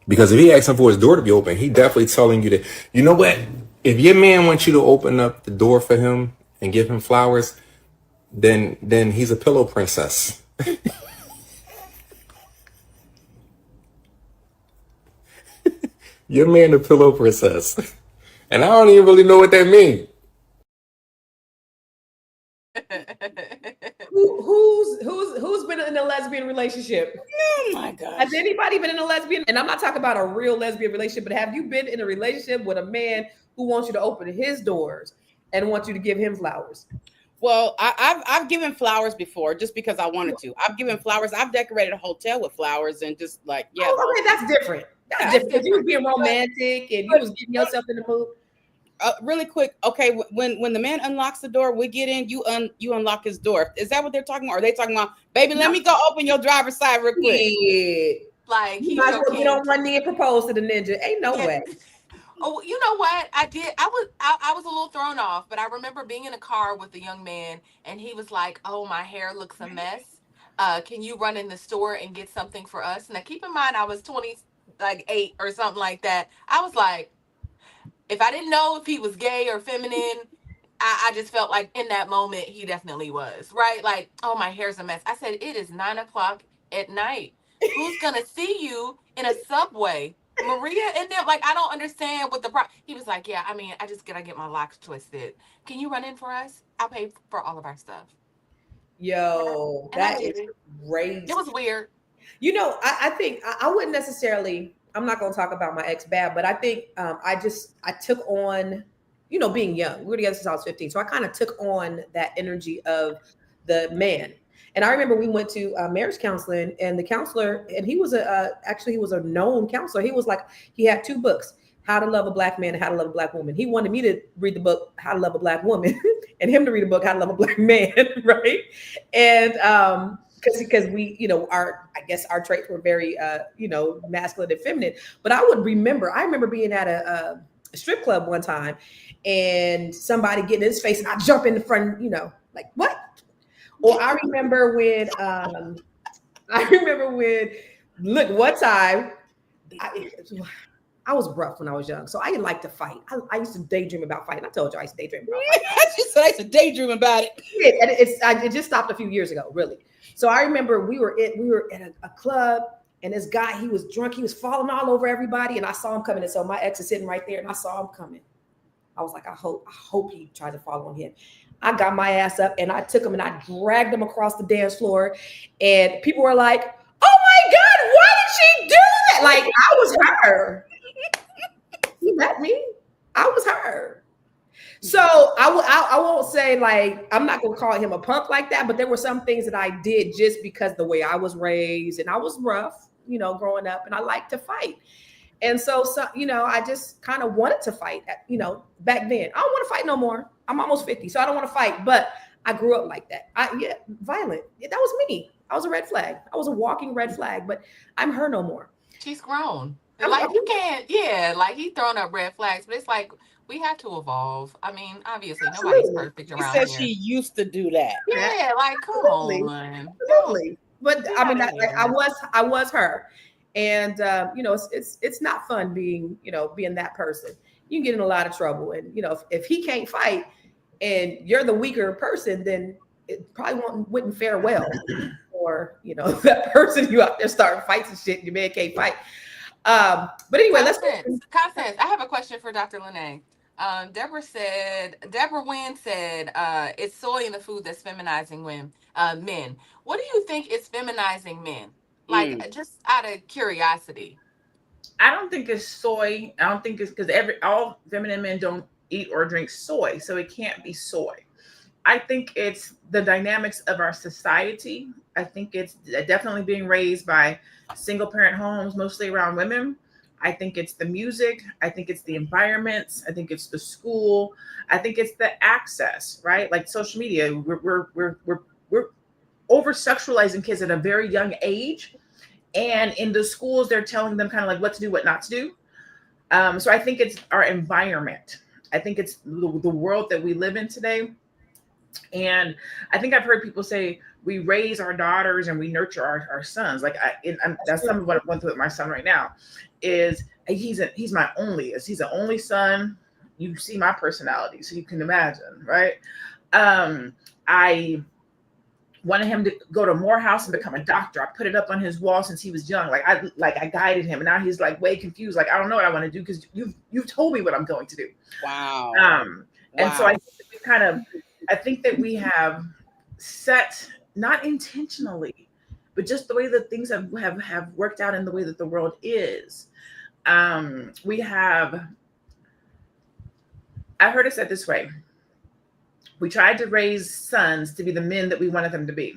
Because if he asking for his door to be open, he definitely telling you that, you know what? If your man wants you to open up the door for him and give him flowers, then he's a pillow princess. Your man a pillow princess. And I don't even really know what that means. Who's been in a lesbian relationship? Oh my gosh. Has anybody been in a lesbian? And I'm not talking about a real lesbian relationship, but have you been in a relationship with a man who wants you to open his doors and wants you to give him flowers? Well, I've given flowers before just because I wanted to. I've given flowers. I've decorated a hotel with flowers and just like, yeah. Oh, okay, that's different. That's different. Because you was being romantic and you was getting yourself in the mood. Really quick, okay. When the man unlocks the door, we get in. You unlock his door. Is that what they're talking about? Or are they talking about, baby? Let me go open your driver's side real quick. Yeah. Like You might as well get on one knee and propose to the ninja. Ain't no way. Oh, you know what? I did. I was a little thrown off, but I remember being in a car with a young man, and he was like, "Oh, my hair looks a mess. Can you run in the store and get something for us?" Now, keep in mind, I was 28 or something like that. I was like, if I didn't know if he was gay or feminine, I just felt like in that moment he definitely was, right? Like, oh, my hair's a mess. I said, it is 9:00 at night. Who's gonna see you in a subway? Maria and them, like, I don't understand what the problem. He was like, yeah, I mean, I just gotta get my locks twisted. Can you run in for us? I'll pay for all of our stuff. Yo, And that is crazy. It was weird. You know, I think I wouldn't necessarily, I'm not going to talk about my ex bad, but I think I took on, you know, being young. We were together since I was 15. So I kind of took on that energy of the man. And I remember we went to marriage counseling, and the counselor, and he was actually he was a known counselor. He was like, he had 2 books, How to Love a Black Man and How to Love a Black Woman. He wanted me to read the book, How to Love a Black Woman, and him to read the book, How to Love a Black Man, right? And because we, you know, I guess our traits were very, you know, masculine and feminine. But I remember being at a strip club one time, and somebody getting in his face, and I jump in the front, you know, like, what? Or I remember when, look, one time, I was rough when I was young, so I didn't like to fight. I used to daydream about fighting. I told you I used to daydream about fighting. She said I used to daydream about it. It just stopped a few years ago, really. So I remember we were at a club, and this guy, he was drunk. He was falling all over everybody, and I saw him coming. And so my ex is sitting right there, and I saw him coming. I was like, I hope he tried to fall on him. I got my ass up, and I took him and I dragged him across the dance floor, and people were like, "Oh my God, why did she do that?" Like, I was her. You met me. I was her. So I won't say, like, I'm not gonna call him a punk like that, but there were some things that I did just because the way I was raised, and I was rough, you know, growing up, and I liked to fight. And so you know, I just kind of wanted to fight, you know, back then. I don't want to fight no more. I'm almost 50, so I don't want to fight, but I grew up like that. Violent. That was me. I was a red flag. I was a walking red flag, but I'm her no more. She's grown. Like, you can't, yeah, like, he's throwing up red flags, but it's like, we have to evolve. I mean, obviously, nobody's perfect around here. She said she used to do that. Yeah, like, come on. Absolutely. But I mean, I was her. And you know, it's not fun being that person. You can get in a lot of trouble. And you know, if he can't fight and you're the weaker person, then it probably wouldn't fare well. Or, you know, that person you out there starting fights and shit, your man can't fight. But anyway, Constance, I have a question for Dr. Lene. Deborah Wynn said, it's soy in the food that's feminizing men. What do you think is feminizing men? Like, just out of curiosity. I don't think it's soy. I don't think it's because all feminine men don't eat or drink soy, so it can't be soy. I think it's the dynamics of our society. I think it's definitely being raised by single parent homes, mostly around women. I think it's the music. I think it's the environments. I think it's the school. I think it's the access, right? Like social media. We're over sexualizing kids at a very young age, and in the schools they're telling them kind of like what to do, what not to do. So I think it's our environment. I think it's the world that we live in today. And I think I've heard people say we raise our daughters and we nurture our sons. Like that's some of what I'm going through with my son right now. Is he's my onlyest. He's the only son. You see my personality, so you can imagine, right? I wanted him to go to Morehouse and become a doctor. I put it up on his wall since he was young. I guided him, and now he's like way confused. Like, I don't know what I want to do because you've told me what I'm going to do. Wow. And so I think that we have set not intentionally, but just the way that things have worked out in the way that the world is. We have, I've heard it said this way: we tried to raise sons to be the men that we wanted them to be,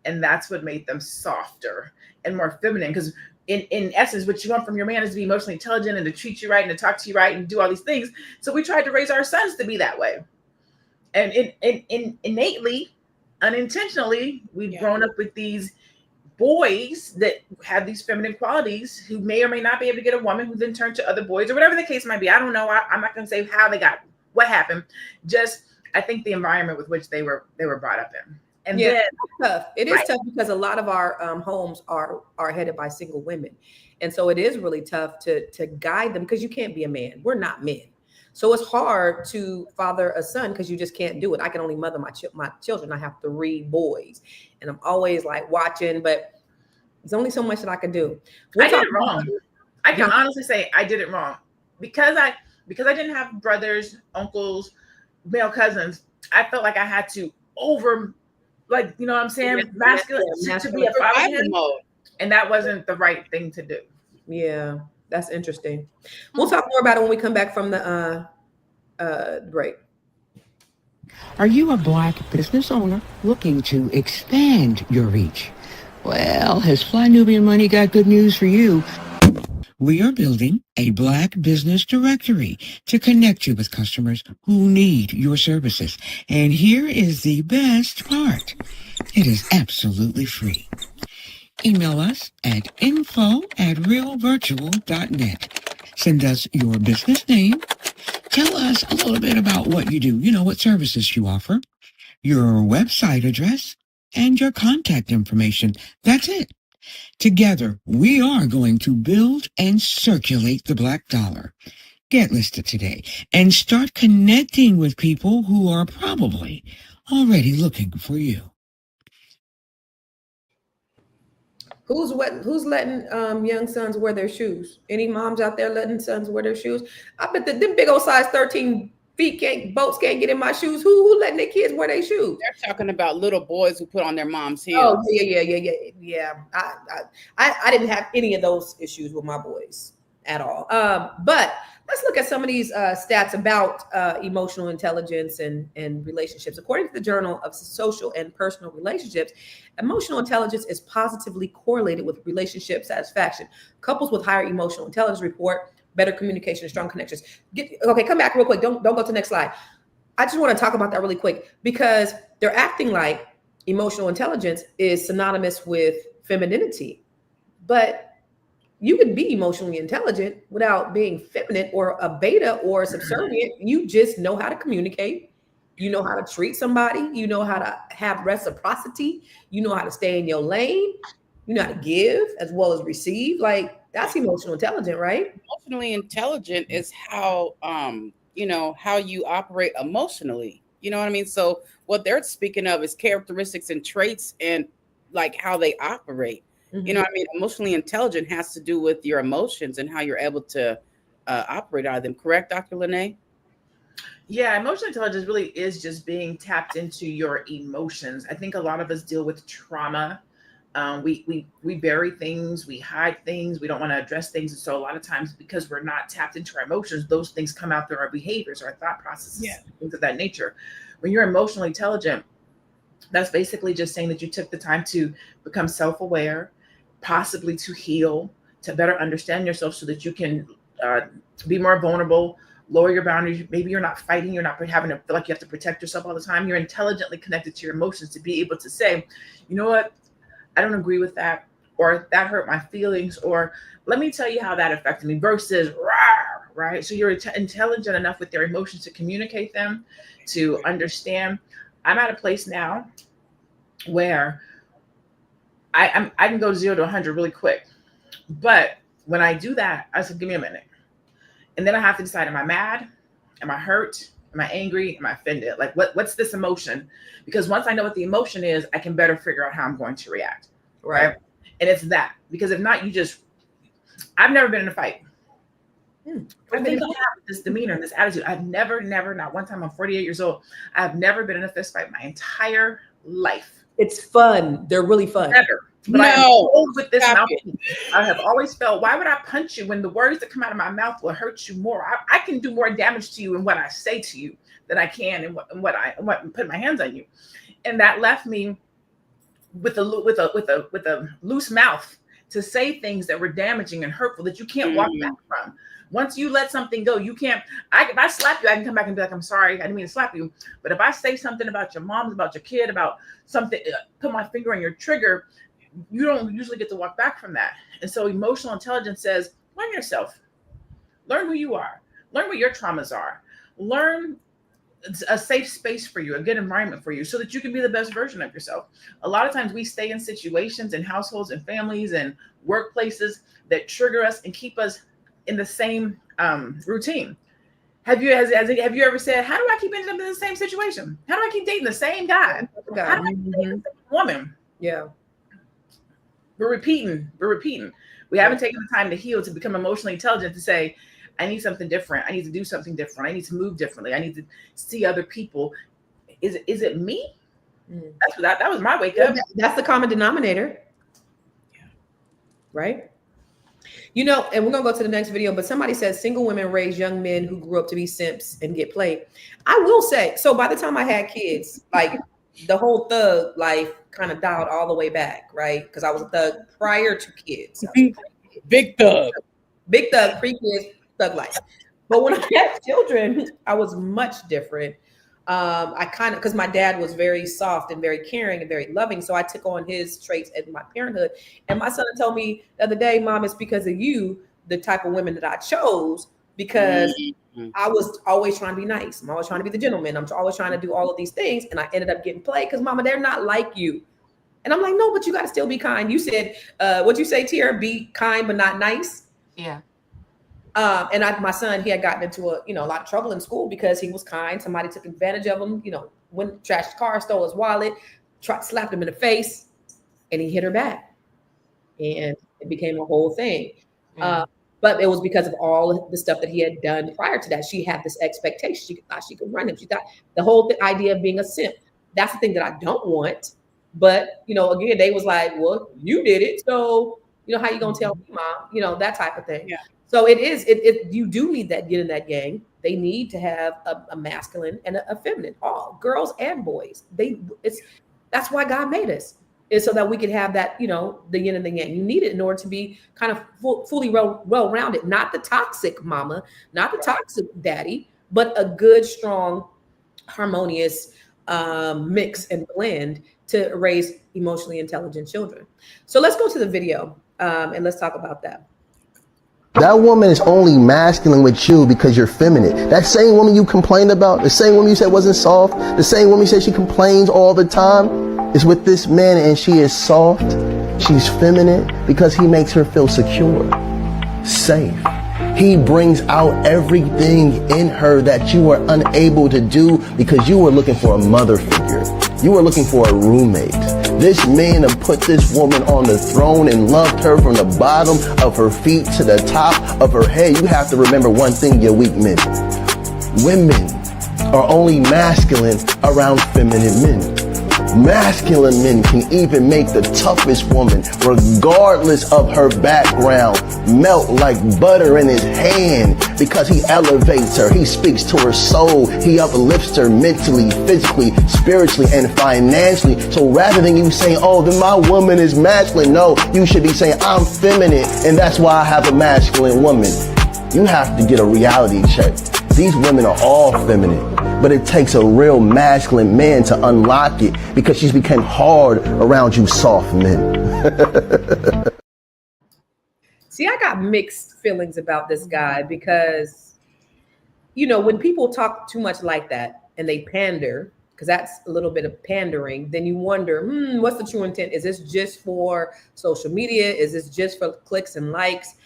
and that's what made them softer and more feminine. Because in essence, what you want from your man is to be emotionally intelligent and to treat you right and to talk to you right and do all these things. So we tried to raise our sons to be that way, and innately, unintentionally, we've grown up with these boys that have these feminine qualities who may or may not be able to get a woman, who then turn to other boys or whatever the case might be. I don't know. I'm not going to say how they got, what happened. Just, I think the environment with which they were brought up in. And yeah, then, it's tough. It is tough because a lot of our homes are headed by single women, and so it is really tough to guide them, because you can't be a man. We're not men, so it's hard to father a son because you just can't do it. I can only mother my children. I have 3 boys, and I'm always like watching, but there's only so much that I can do. I did it wrong. I can honestly say I did it wrong because I didn't have brothers, uncles, male cousins. I felt like I had to like, you know what I'm saying, masculine to be a father, and that wasn't the right thing to do. Yeah, that's interesting. We'll talk more about it when we come back from the break. Are you a Black business owner looking to expand your reach? Well, has Fly Nubian Money got good news for you? We are building a Black business directory to connect you with customers who need your services. And here is the best part. It is absolutely free. Email us at info@realvirtual.net. Send us your business name. Tell us a little bit about what you do, what services you offer, your website address, and your contact information. That's it. Together, we are going to build and circulate the Black dollar. Get listed today and start connecting with people who are probably already looking for you. Who's letting young sons wear their shoes? Any moms out there letting sons wear their shoes? I bet them big old size 13 feet boats can't get in my shoes. Who letting their kids wear their shoes? They're talking about little boys who put on their mom's heels. Oh yeah. I didn't have any of those issues with my boys at all. But let's look at some of these stats about emotional intelligence and relationships. According to the Journal of Social and Personal Relationships, emotional intelligence is positively correlated with relationship satisfaction. Couples with higher emotional intelligence report better communication and strong connections. Okay, come back real quick. Don't go to the next slide. I just want to talk about that really quick, because they're acting like emotional intelligence is synonymous with femininity, but you can be emotionally intelligent without being feminine or a beta or subservient. You just know how to communicate. You know how to treat somebody. You know how to have reciprocity. You know how to stay in your lane. You know how to give as well as receive. Like, that's emotional intelligent, right? Emotionally intelligent is how, how you operate emotionally. You know what I mean? So what they're speaking of is characteristics and traits and like how they operate. Mm-hmm. You know what I mean? Emotionally intelligent has to do with your emotions and how you're able to operate out of them. Correct, Dr. Lene? Yeah, emotional intelligence really is just being tapped into your emotions. I think a lot of us deal with trauma. We bury things, we hide things, we don't want to address things. And so a lot of times, because we're not tapped into our emotions, those things come out through our behaviors, our thought processes, things of that nature. When you're emotionally intelligent, that's basically just saying that you took the time to become self-aware, possibly to heal, to better understand yourself so that you can be more vulnerable, lower your boundaries. Maybe you're not fighting, you're not having to feel like you have to protect yourself all the time. You're intelligently connected to your emotions to be able to say, you know what, I don't agree with that, or that hurt my feelings, or let me tell you how that affected me, versus rah, right? So you're intelligent enough with their emotions to communicate them, to understand. I'm at a place now where I can go 0 to 100 really quick. But when I do that, I said, give me a minute. And then I have to decide, am I mad? Am I hurt? Am I angry? Am I offended? Like, what's this emotion? Because once I know what the emotion is, I can better figure out how I'm going to react. Right. And it's that, because if not, I've never been in a fight. I think I have this demeanor, this attitude. I've never, not one time. I'm 48 years old. I've never been in a fist fight my entire life. It's fun. They're really fun. Never. But No. with this Stop mouth, it. I have always felt, why would I punch you when the words that come out of my mouth will hurt you more? I can do more damage to you in what I say to you than I can in what put my hands on you. And that left me with a loose mouth to say things that were damaging and hurtful that you can't walk back from. Once you let something go, you can't. If I slap you, I can come back and be like, I'm sorry, I didn't mean to slap you. But if I say something about your mom, about your kid, about something, put my finger on your trigger, you don't usually get to walk back from that. And so emotional intelligence says, learn yourself, learn who you are, learn what your traumas are, learn a safe space for you, a good environment for you, so that you can be the best version of yourself. A lot of times we stay in situations and households and families and workplaces that trigger us and keep us in the same routine. Have you ever said, how do I keep ending up in the same situation? How do I keep dating the same guy? How do I keep dating the same woman? Yeah. We're repeating. We haven't taken the time to heal, to become emotionally intelligent, to say, I need something different. I need to do something different. I need to move differently. I need to see other people. Is it me? That was my wake up. That's the common denominator. Yeah. Right? You know, and we're going to go to the next video, but somebody says single women raise young men who grew up to be simps and get played. I will say, so by the time I had kids, like the whole thug life kind of dialed all the way back, right? Because I was a thug prior to kids. Big thug. Big thug, pre-kids, thug life. But when I had children, I was much different. I kind of, because my dad was very soft and very caring and very loving. So I took on his traits in my parenthood. And my son told me the other day, Mom, it's because of you, the type of women that I chose, because I was always trying to be nice. I'm always trying to be the gentleman. I'm always trying to do all of these things. And I ended up getting played because, Mama, they're not like you. And I'm like, no, but you got to still be kind. You said, what'd you say, Tiara? Be kind, but not nice. Yeah. And my son, he had gotten into a lot of trouble in school because he was kind. Somebody took advantage of him, went trashed the car, stole his wallet, slapped him in the face, and he hit her back. And it became a whole thing. But it was because of all the stuff that he had done prior to that. She had this expectation. She thought she could run him. She thought the whole idea of being a simp. That's the thing that I don't want. But, again, they was like, well, you did it. So, how you going to tell me, Mom? That type of thing. Yeah. So you do need that, get in that gang. They need to have a masculine and a feminine, all girls and boys. That's why God made us, is so that we could have that, the yin and the yang. You need it in order to be kind of fully well-rounded, not the toxic mama, not the toxic daddy, but a good, strong, harmonious mix and blend to raise emotionally intelligent children. So let's go to the video and let's talk about that. That woman is only masculine with you because you're feminine. That same woman you complained about, the same woman you said wasn't soft, the same woman you said she complains all the time, is with this man and she is soft. She's feminine because he makes her feel secure, safe. He brings out everything in her that you were unable to do because you were looking for a mother figure. You were looking for a roommate. This man put this woman on the throne and loved her from the bottom of her feet to the top of her head. You have to remember one thing, you weak men. Women are only masculine around feminine men. Masculine men can even make the toughest woman, regardless of her background, melt like butter in his hand because he elevates her. He speaks to her soul. He uplifts her mentally, physically, spiritually, and financially. So rather than you saying, oh, then my woman is masculine, no, you should be saying, I'm feminine, and that's why I have a masculine woman. You have to get a reality check. These women are all feminine, but it takes a real masculine man to unlock it because she's become hard around you soft men. See, I got mixed feelings about this guy because, when people talk too much like that and they pander, because that's a little bit of pandering, then you wonder, what's the true intent? Is this just for social media? Is this just for clicks and likes?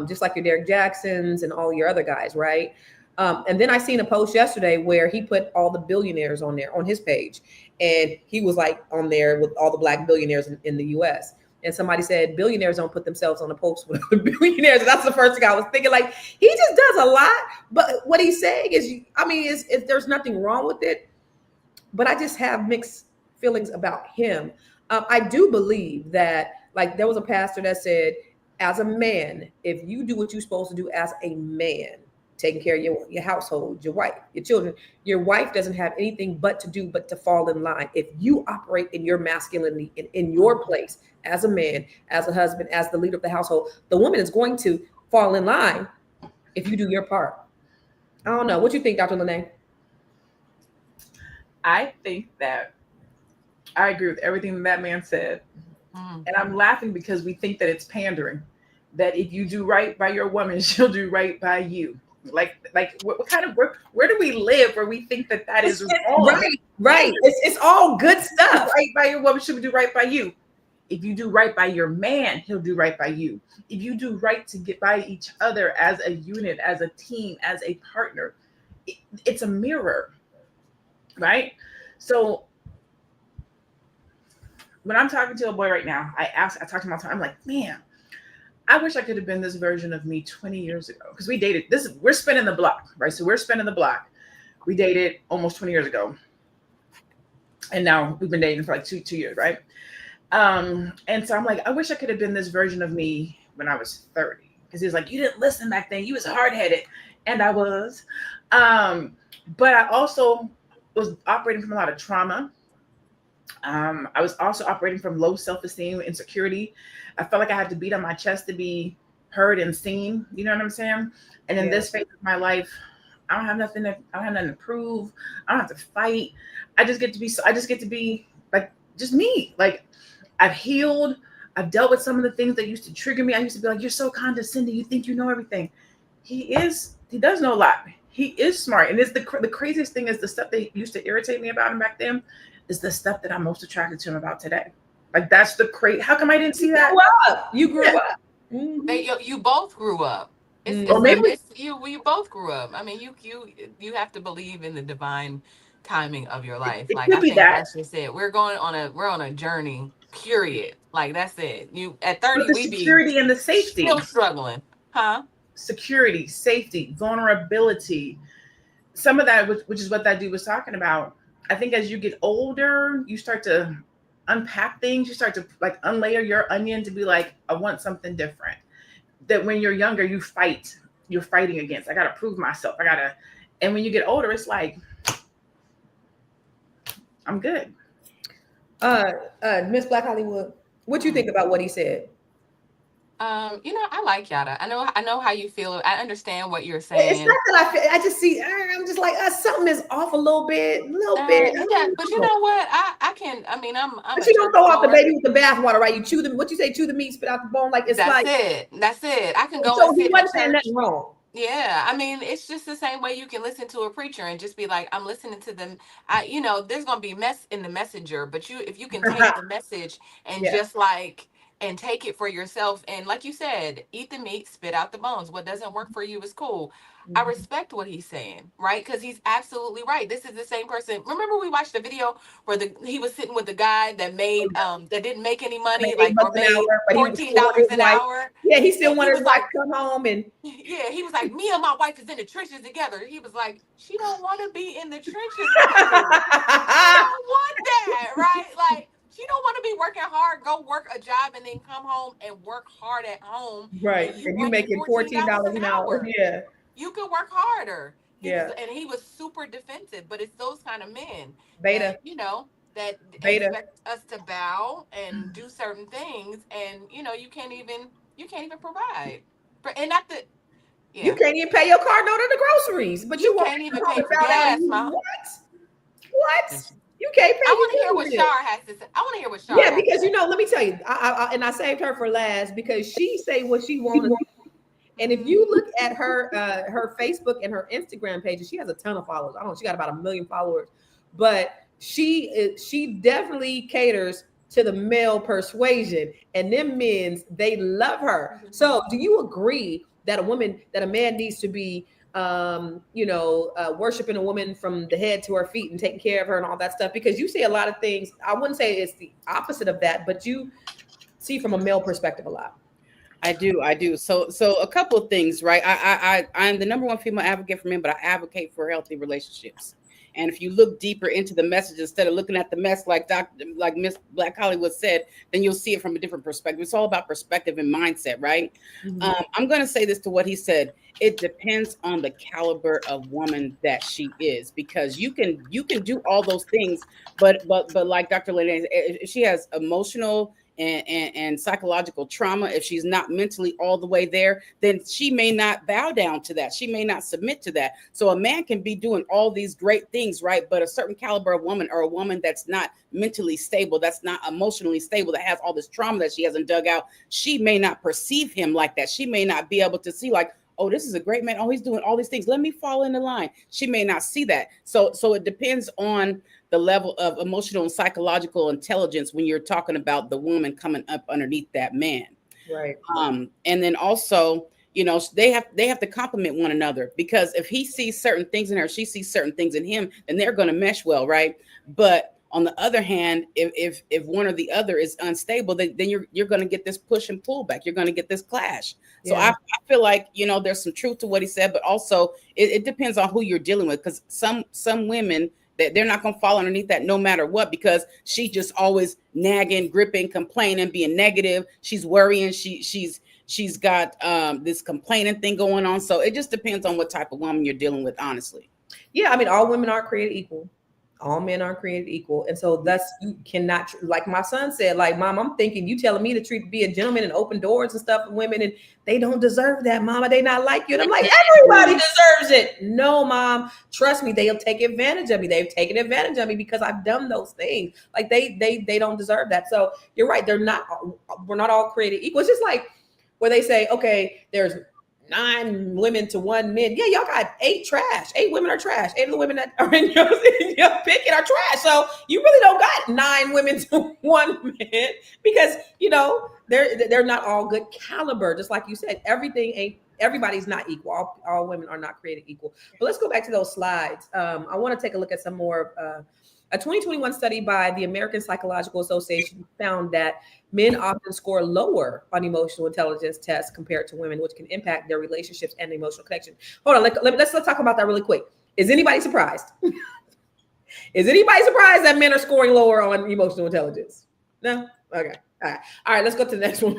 Just like your Derek Jacksons and all your other guys, right? And then I seen a post yesterday where he put all the billionaires on there on his page. And he was like on there with all the black billionaires in the US. And somebody said, billionaires don't put themselves on a post with other billionaires. And that's the first thing I was thinking, like, he just does a lot. But what he's saying is, there's nothing wrong with it. But I just have mixed feelings about him. I do believe that, like, there was a pastor that said, as a man, if you do what you're supposed to do as a man, taking care of your household, your wife, your children, your wife doesn't have anything but to fall in line. If you operate in your masculinity, in your place as a man, as a husband, as the leader of the household, the woman is going to fall in line if you do your part. I don't know. What you think, Dr. Lene? I think that I agree with everything that man said. And I'm laughing because we think that it's pandering. That if you do right by your woman, she'll do right by you. Like what kind of where do we live where we think that is wrong? Right. It's all good stuff. Right by your woman, she'll do right by you. If you do right by your man, he'll do right by you. If you do right to get by each other as a unit, as a team, as a partner, it's a mirror, right? So when I'm talking to a boy right now, I talk to him all the time. I'm like, man, I wish I could have been this version of me 20 years ago. Because we dated, we're spinning the block, right? So we're spinning the block. We dated almost 20 years ago. And now we've been dating for like two years, right? And so I'm like, I wish I could have been this version of me when I was 30. Because he was like, you didn't listen back then. You was hard-headed. And I was. But I also was operating from a lot of trauma. I was also operating from low self-esteem, insecurity. I felt like I had to beat on my chest to be heard and seen. You know what I'm saying? And in this phase of my life, I don't have nothing to prove. I don't have to fight. I just get to be like just me. Like, I've healed. I've dealt with some of the things that used to trigger me. I used to be like, you're so condescending. You think you know everything. He does know a lot. He is smart. And it's the craziest thing is the stuff that used to irritate me about him back then is the stuff that I'm most attracted to him about today. Like, that's the crazy. How come I didn't see that? You grew up. Mm-hmm. You both grew up. You both grew up. I mean, you have to believe in the divine timing of your life. Like, I think that's just it. We're on a journey. Period. Like, that's it. You at 30, but the security and the safety. Still struggling, huh? Security, safety, vulnerability. Some of that, which is what that dude was talking about. I think as you get older, you start to unpack things. You start to like unlayer your onion to be like, I want something different. That when you're younger, you're fighting against. I got to prove myself. And when you get older, it's like, I'm good. Miss Black Hollywood, what you think about what he said? I like Yada. I know how you feel. I understand what you're saying. It's not that I just see. I'm just like, something is off a little bit. Yeah, but you know what? I can. I mean, I'm. But you don't throw out the baby with the bathwater, right? You chew the. What you say? Chew the meat, spit out the bone. Like it's that's like it. That's it. I can go. So and he sit wasn't in saying church. nothing wrong. Yeah, I mean, it's just the same way you can listen to a preacher and just be like, I'm listening to them. There's gonna be mess in the messenger, but if you can take the message and just like. And take it for yourself. And like you said, eat the meat, spit out the bones. What doesn't work for you is cool. I respect what he's saying, right? Because he's absolutely right. This is the same person. Remember we watched the video where he was sitting with the guy that made that didn't make any money, like or made $14 an hour. Yeah, he still wanted his wife to come home and he was like, me and my wife is in the trenches together. He was like, she don't want to be in the trenches with you. She don't want that, right? Like, she don't want to be working hard, go work a job, and then come home and work hard at home. Right. And you making $14 an hour. Yeah. You could work harder. Yeah. And he was super defensive, but it's those kind of men Beta. That expect us to bow and do certain things, and you can't even provide. And not that you can't even pay your car note at the groceries, but you can't even pay for gas, Mom. What? You can't pay. I want to hear what Shar has to say. I want to hear what Shar. Yeah, because let me tell you, I saved her for last because she say what she wants. And if you look at her Facebook and her Instagram pages, she has a ton of followers. I don't know, she got about 1 million followers, but she definitely caters to the male persuasion, and them men's, they love her. So do you agree that a man needs to be worshiping a woman from the head to her feet and taking care of her and all that stuff? Because you see a lot of things. I wouldn't say it's the opposite of that, but you see from a male perspective a lot. I do. So a couple of things, right? I'm the number one female advocate for men, but I advocate for healthy relationships. And if you look deeper into the message instead of looking at the mess like Miss Black Hollywood said, then you'll see it from a different perspective. It's all about perspective and mindset, right? I'm going to say this to what he said. It depends on the caliber of woman that she is, because you can do all those things, but like Dr. Lene, if she has emotional and psychological trauma, if she's not mentally all the way there, then she may not bow down to that. She may not submit to that. So a man can be doing all these great things, right? But a certain caliber of woman, or a woman that's not mentally stable, that's not emotionally stable, that has all this trauma that she hasn't dug out, she may not perceive him like that. She may not be able to see like, oh, this is a great man. Oh, he's doing all these things. Let me fall in the line. She may not see that. So it depends on the level of emotional and psychological intelligence when you're talking about the woman coming up underneath that man. Right. And then also, you know, they have to complement one another, because if he sees certain things in her, she sees certain things in him, then they're going to mesh well, right? But on the other hand, if one or the other is unstable, then you're going to get this push and pull back. You're going to get this clash. So I feel like, you know, there's some truth to what he said, but also it depends on who you're dealing with, because some women, that they're not going to fall underneath that no matter what, because she's just always nagging, gripping, complaining, being negative. She's worrying. She's got this complaining thing going on. So it just depends on what type of woman you're dealing with, honestly. Yeah, I mean, all women aren't created equal. All men aren't created equal. And so you cannot, like my son said, like, Mom, I'm thinking you telling me to be a gentleman and open doors and stuff for women, and they don't deserve that, Mama. They not like you. And I'm like, everybody deserves it. No, Mom, trust me, they'll take advantage of me. They've taken advantage of me because I've done those things. Like they don't deserve that. So you're right. We're not all created equal. It's just like where they say, okay, there's 9 women to 1 man. Yeah, y'all got 8 trash. 8 women are trash. 8 of the women that are in your picking are trash. So you really don't got 9 women to 1 man, because you know they're not all good caliber. Just like you said, everybody's not equal. All women are not created equal. But let's go back to those slides. I want to take a look at some more. A 2021 study by the American Psychological Association found that men often score lower on emotional intelligence tests compared to women, which can impact their relationships and emotional connection. Hold on, let's talk about that really quick. Is anybody surprised? Is anybody surprised that men are scoring lower on emotional intelligence? No? Okay. All right, let's go to the next one.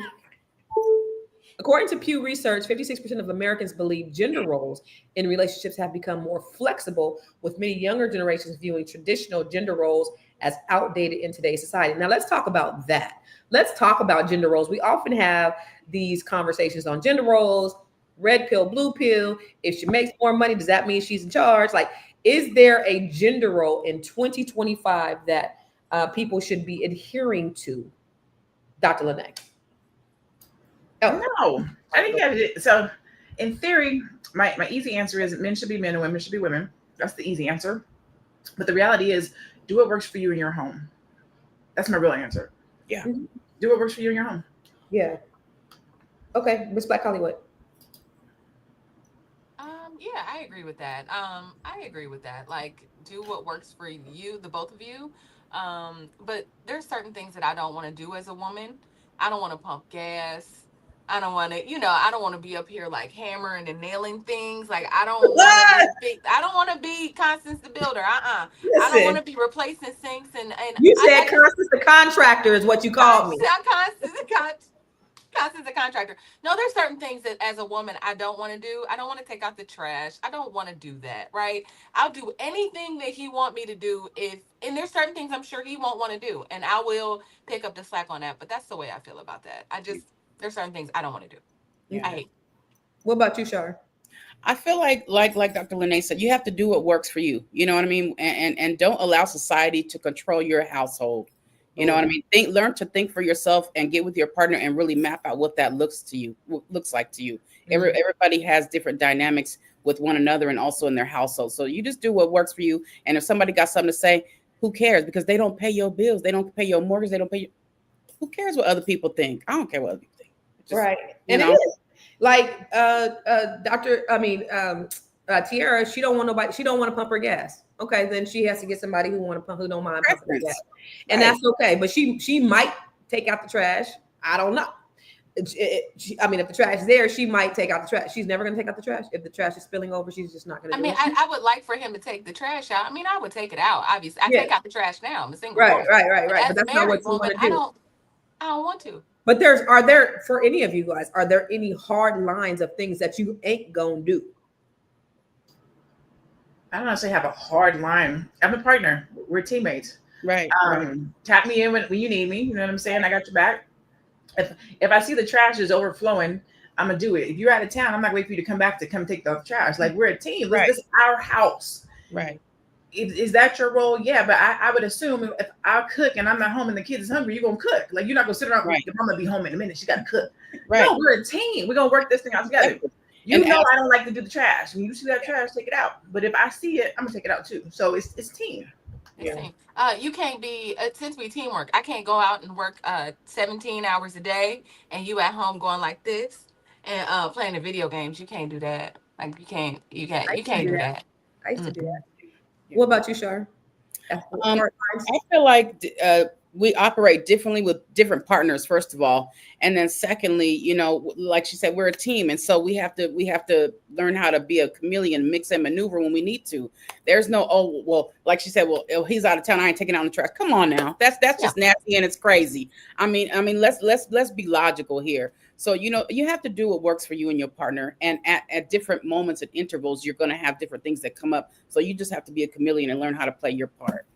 According to Pew Research, 56% of Americans believe gender roles in relationships have become more flexible, with many younger generations viewing traditional gender roles as outdated in today's society. Now, let's talk about that. Let's talk about gender roles. We often have these conversations on gender roles, red pill, blue pill. If she makes more money, does that mean she's in charge? Like, is there a gender role in 2025 that people should be adhering to? Dr. Lene. No, I think so. In theory, my easy answer is men should be men and women should be women. That's the easy answer. But the reality is, do what works for you in your home. That's my real answer. Yeah. Do what works for you in your home. Yeah. Okay, Miss Black Hollywood. Yeah, I agree with that. Like, do what works for you, the both of you. But there's certain things that I don't want to do as a woman. I don't want to pump gas. I don't want to be up here like hammering and nailing things. Like, I don't want to be Constance the Builder. I don't want to be replacing sinks and you said Constance the Contractor is what you called me. Constance the Contractor. No, there's certain things that as a woman I don't want to do. I don't want to take out the trash. I don't want to do that, right? I'll do anything that he want me to do and there's certain things I'm sure he won't want to do, and I will pick up the slack on that. But that's the way I feel about that. There's certain things I don't want to do. Yeah. I hate. What about you, Shar? I feel like Dr. Lene said, you have to do what works for you. You know what I mean? And don't allow society to control your household. You know what I mean? Learn to think for yourself and get with your partner and really map out what that looks like to you. Mm-hmm. Everybody has different dynamics with one another and also in their household. So you just do what works for you. And if somebody got something to say, who cares? Because they don't pay your bills. They don't pay your mortgage. They don't pay you. Who cares what other people think? I don't care what other people think. Just, right. And it is like Tiara, she don't want nobody, she don't want to pump her gas. Okay, then she has to get somebody who don't mind pumping her gas. And that's okay. But she might take out the trash. I don't know. I mean, if the trash is there, she might take out the trash. She's never going to take out the trash. If the trash is spilling over, she's just not going to do it. I would like for him to take the trash out. I mean, I would take it out. Obviously, I take out the trash now. I'm a single woman. Right. But But that's not what you want to do. I don't want to. But are there, for any of you guys, are there any hard lines of things that you ain't gonna do? I don't necessarily have a hard line. I'm a partner. We're teammates. Right. Tap me in when you need me. You know what I'm saying? I got your back. If I see the trash is overflowing, I'm gonna do it. If you're out of town, I'm not waiting for you to come back to come take the trash. Like, we're a team. This is our house. Right. Is that your role? Yeah, but I would assume if I cook and I'm not home and the kids is hungry, you're gonna cook. Like, you're not gonna sit around. Right. The mama be home in a minute. She gotta cook. Right. No, we're a team. We're gonna work this thing out together. I don't like to do the trash. When you see that trash, take it out. But if I see it, I'm gonna take it out too. So it's team. Team. You can't be since we teamwork. I can't go out and work 17 hours a day and you at home going like this and playing the video games. You can't do that. Like, you can't do that. I used to do that. What about you, Shar? I feel like we operate differently with different partners, first of all, and then secondly, like she said, we're a team, and so we have to learn how to be a chameleon, mix and maneuver when we need to. There's no like she said, he's out of town, I ain't taking out the trash. Come on now, that's just nasty and it's crazy. I mean, let's be logical here. So, you have to do what works for you and your partner. And at different moments and intervals, you're going to have different things that come up. So you just have to be a chameleon and learn how to play your part.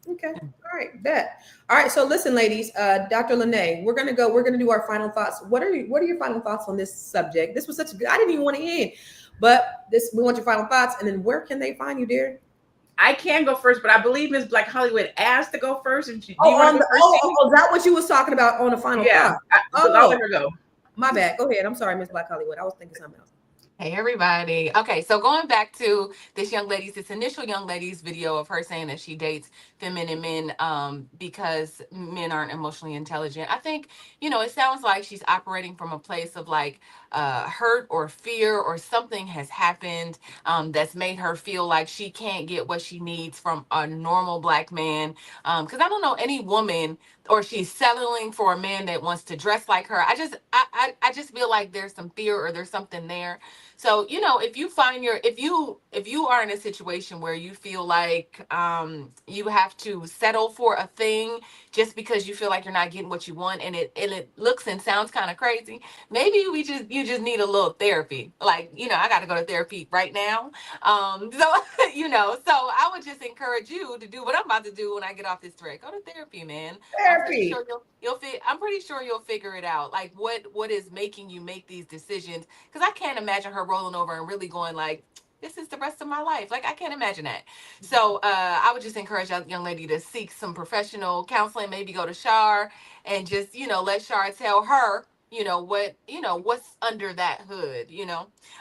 Okay. All right. Bet. All right. So listen, ladies, Dr. Lene, we're going to do our final thoughts. What are your final thoughts on this subject? This was such a good, I didn't even want to end, but we want your final thoughts. And then where can they find you, dear? I can go first, but I believe Ms. Black Hollywood asked to go first. And is that what you was talking about on the final thought? I'll let her go. My bad. Go ahead. I'm sorry, Ms. Black Hollywood. I was thinking something else. Hey, everybody. Okay, so going back to this initial young lady's video of her saying that she dates feminine men because men aren't emotionally intelligent. I think, it sounds like she's operating from a place of like hurt or fear, or something has happened that's made her feel like she can't get what she needs from a normal Black man. Because I don't know any woman, or she's settling for a man that wants to dress like her. I just feel like there's some fear or there's something there. So, if you are in a situation where you feel like you have to settle for a thing just because you feel like you're not getting what you want, and it looks and sounds kind of crazy, maybe you just need a little therapy. Like, I got to go to therapy right now. So I would just encourage you to do what I'm about to do when I get off this thread. Go to therapy, man. Therapy. I'm pretty sure you'll figure it out. Like, what is making you make these decisions? Because I can't imagine her rolling over and really going like, this is the rest of my life. Like, I can't imagine that. So I would just encourage that young lady to seek some professional counseling, maybe go to Shar and just, let Shar tell her, what's under that hood,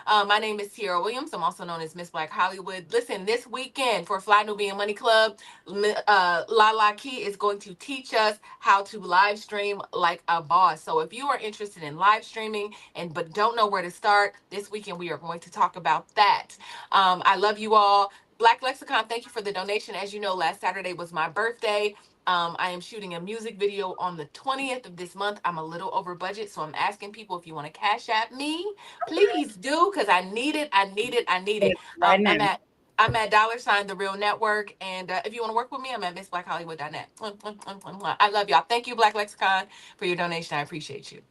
My name is Tiara Williams. I'm also known as Miss Black Hollywood. Listen, this weekend for Fly Nubian Money Club, Lala Key is going to teach us how to live stream like a boss. So if you are interested in live streaming but don't know where to start, this weekend we are going to talk about that. I love you all. Black Lexicon, thank you for the donation. As you know, last Saturday was my birthday. I am shooting a music video on the 20th of this month. I'm a little over budget, so I'm asking people if you want to cash at me, please do, because I need it. I'm at $ The Real Network, and if you want to work with me, I'm at MissBlackHollywood.net. I love y'all. Thank you, Black Lexicon, for your donation. I appreciate you.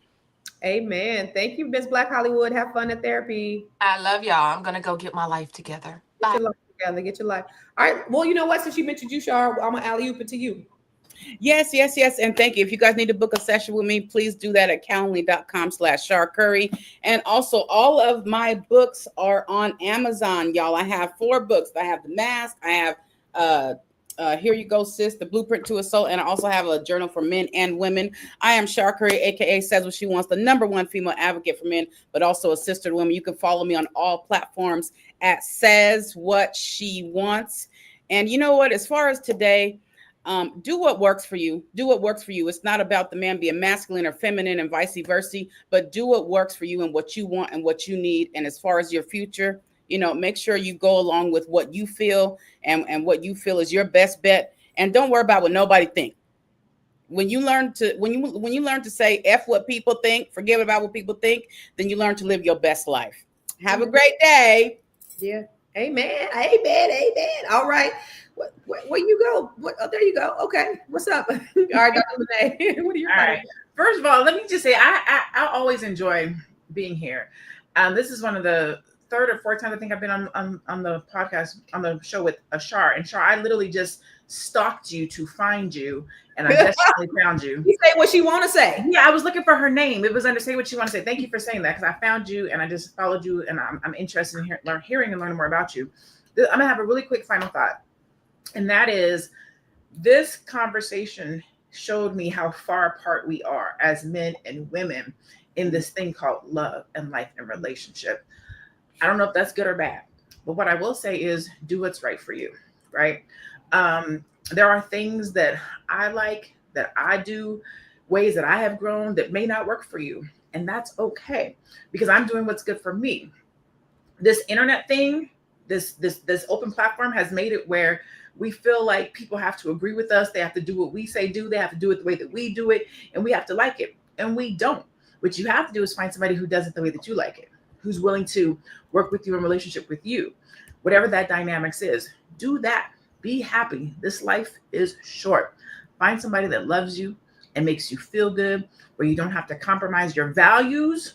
Amen. Thank you, Miss Black Hollywood. Have fun at therapy. I love y'all. I'm gonna go get my life together. Bye. Get your life. All right. Well, you know what? Since you mentioned you, Shar, I'm gonna alley-oop it to you. Yes. And thank you. If you guys need to book a session with me, please do that at calendly.com/Shar Curry. And also, all of my books are on Amazon, y'all. I have 4 books. I have The Mask. I have Here You Go, Sis, The Blueprint to a Soul. And I also have a journal for men and women. I am Shar Curry, aka Says What She Wants, the #1 female advocate for men, but also a sister to women. You can follow me on all platforms at Says What She Wants. And you know what? As far as today, do what works for you. Do what works for you. It's not about the man being masculine or feminine and vice versa, but do what works for you and what you want and what you need. And as far as your future, make sure you go along with what you feel and what you feel is your best bet. And don't worry about what nobody thinks. When you learn to say F what people think, forget about what people think, then you learn to live your best life. Have a great day. Yeah. Amen. Amen. Amen. All right. Where you go? Oh, there you go. Okay. What's up? All right, Dr. Lene. What are you? All right. First of all, let me just say I always enjoy being here. This is one of the third or fourth times I think I've been on the podcast, on the show with Ashar. And Shar, I literally just stalked you to find you, and I definitely found you. You say what she want to say. Yeah, I was looking for her name. It was under say what you want to say. Thank you for saying that, because I found you and I just followed you, and I'm interested in hearing and learning more about you. I'm gonna have a really quick final thought, and that is, this conversation showed me how far apart we are as men and women in this thing called love and life and relationship. I don't know if that's good or bad, but what I will say is do what's right for you, right? There are things that I like, that I do, ways that I have grown that may not work for you. And that's okay, because I'm doing what's good for me. This internet thing, this open platform has made it where we feel like people have to agree with us. They have to do what we say do. They have to do it the way that we do it. And we have to like it. And we don't. What you have to do is find somebody who does it the way that you like it, who's willing to work with you in relationship with you. Whatever that dynamics is, do that. Be happy. This life is short. Find somebody that loves you and makes you feel good, where you don't have to compromise your values,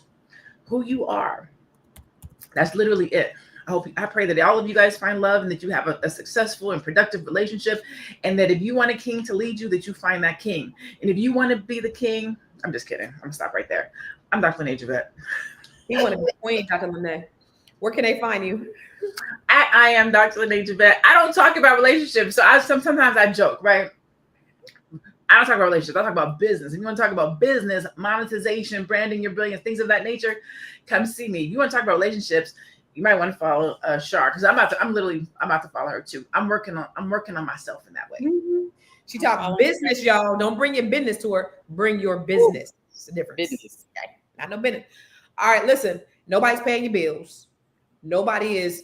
who you are. That's literally it. I pray that all of you guys find love, and that you have a successful and productive relationship, and that if you want a king to lead you, that you find that king. And if you want to be the king, I'm just kidding. I'm gonna stop right there. I'm Dr. Lene Javette. You want to be queen, Dr. Lene. Where can they find you? I am Dr. Lene Javette. I don't talk about relationships, so sometimes I joke, right? I don't talk about relationships. I talk about business. If you want to talk about business, monetization, branding your brilliance, things of that nature, come see me. If you want to talk about relationships, you might want to follow Shar, because I'm about to follow her too. I'm working on myself in that way. Mm-hmm. She talks business, y'all. Don't bring your business to her. Bring your business. It's a difference. Business. Okay. Not no business. All right, listen. Nobody's paying your bills. Nobody is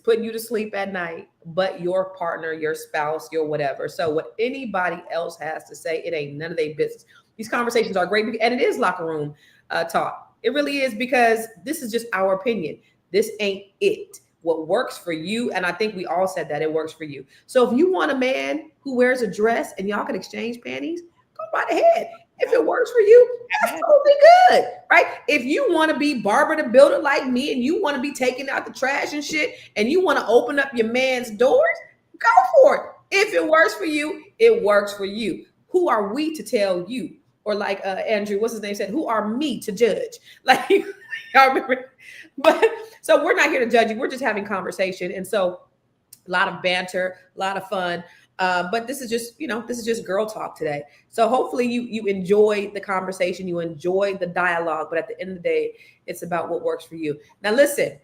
putting you to sleep at night, but your partner, your spouse, your whatever. So what anybody else has to say, it ain't none of their business. These conversations are great, and it is locker room talk. It really is, because this is just our opinion. This ain't it. What works for you, and I think we all said that it works for you. So if you want a man who wears a dress and y'all can exchange panties, go right ahead. If it works for you, that's totally good, right? If you want to be Barbara the Builder like me, and you want to be taking out the trash and shit, and you want to open up your man's doors, go for it. If it works for you, it works for you. Who are we to tell you? Or like Andrew, what's his name, said, who are me to judge? Like, I remember. But so we're not here to judge you. We're just having conversation. And so a lot of banter, a lot of fun. But this is just girl talk today. So hopefully you enjoy the conversation, you enjoy the dialogue, but at the end of the day, it's about what works for you. Now, listen,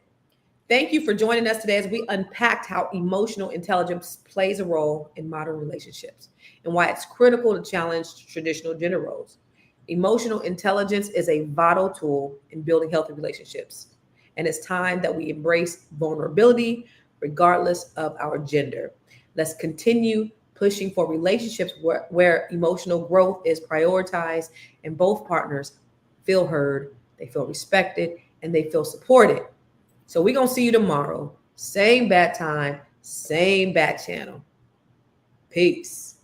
thank you for joining us today as we unpacked how emotional intelligence plays a role in modern relationships and why it's critical to challenge traditional gender roles. Emotional intelligence is a vital tool in building healthy relationships. And it's time that we embrace vulnerability regardless of our gender. Let's continue pushing for relationships where emotional growth is prioritized and both partners feel heard, they feel respected, and they feel supported. So we're going to see you tomorrow. Same bat time, same bat channel. Peace.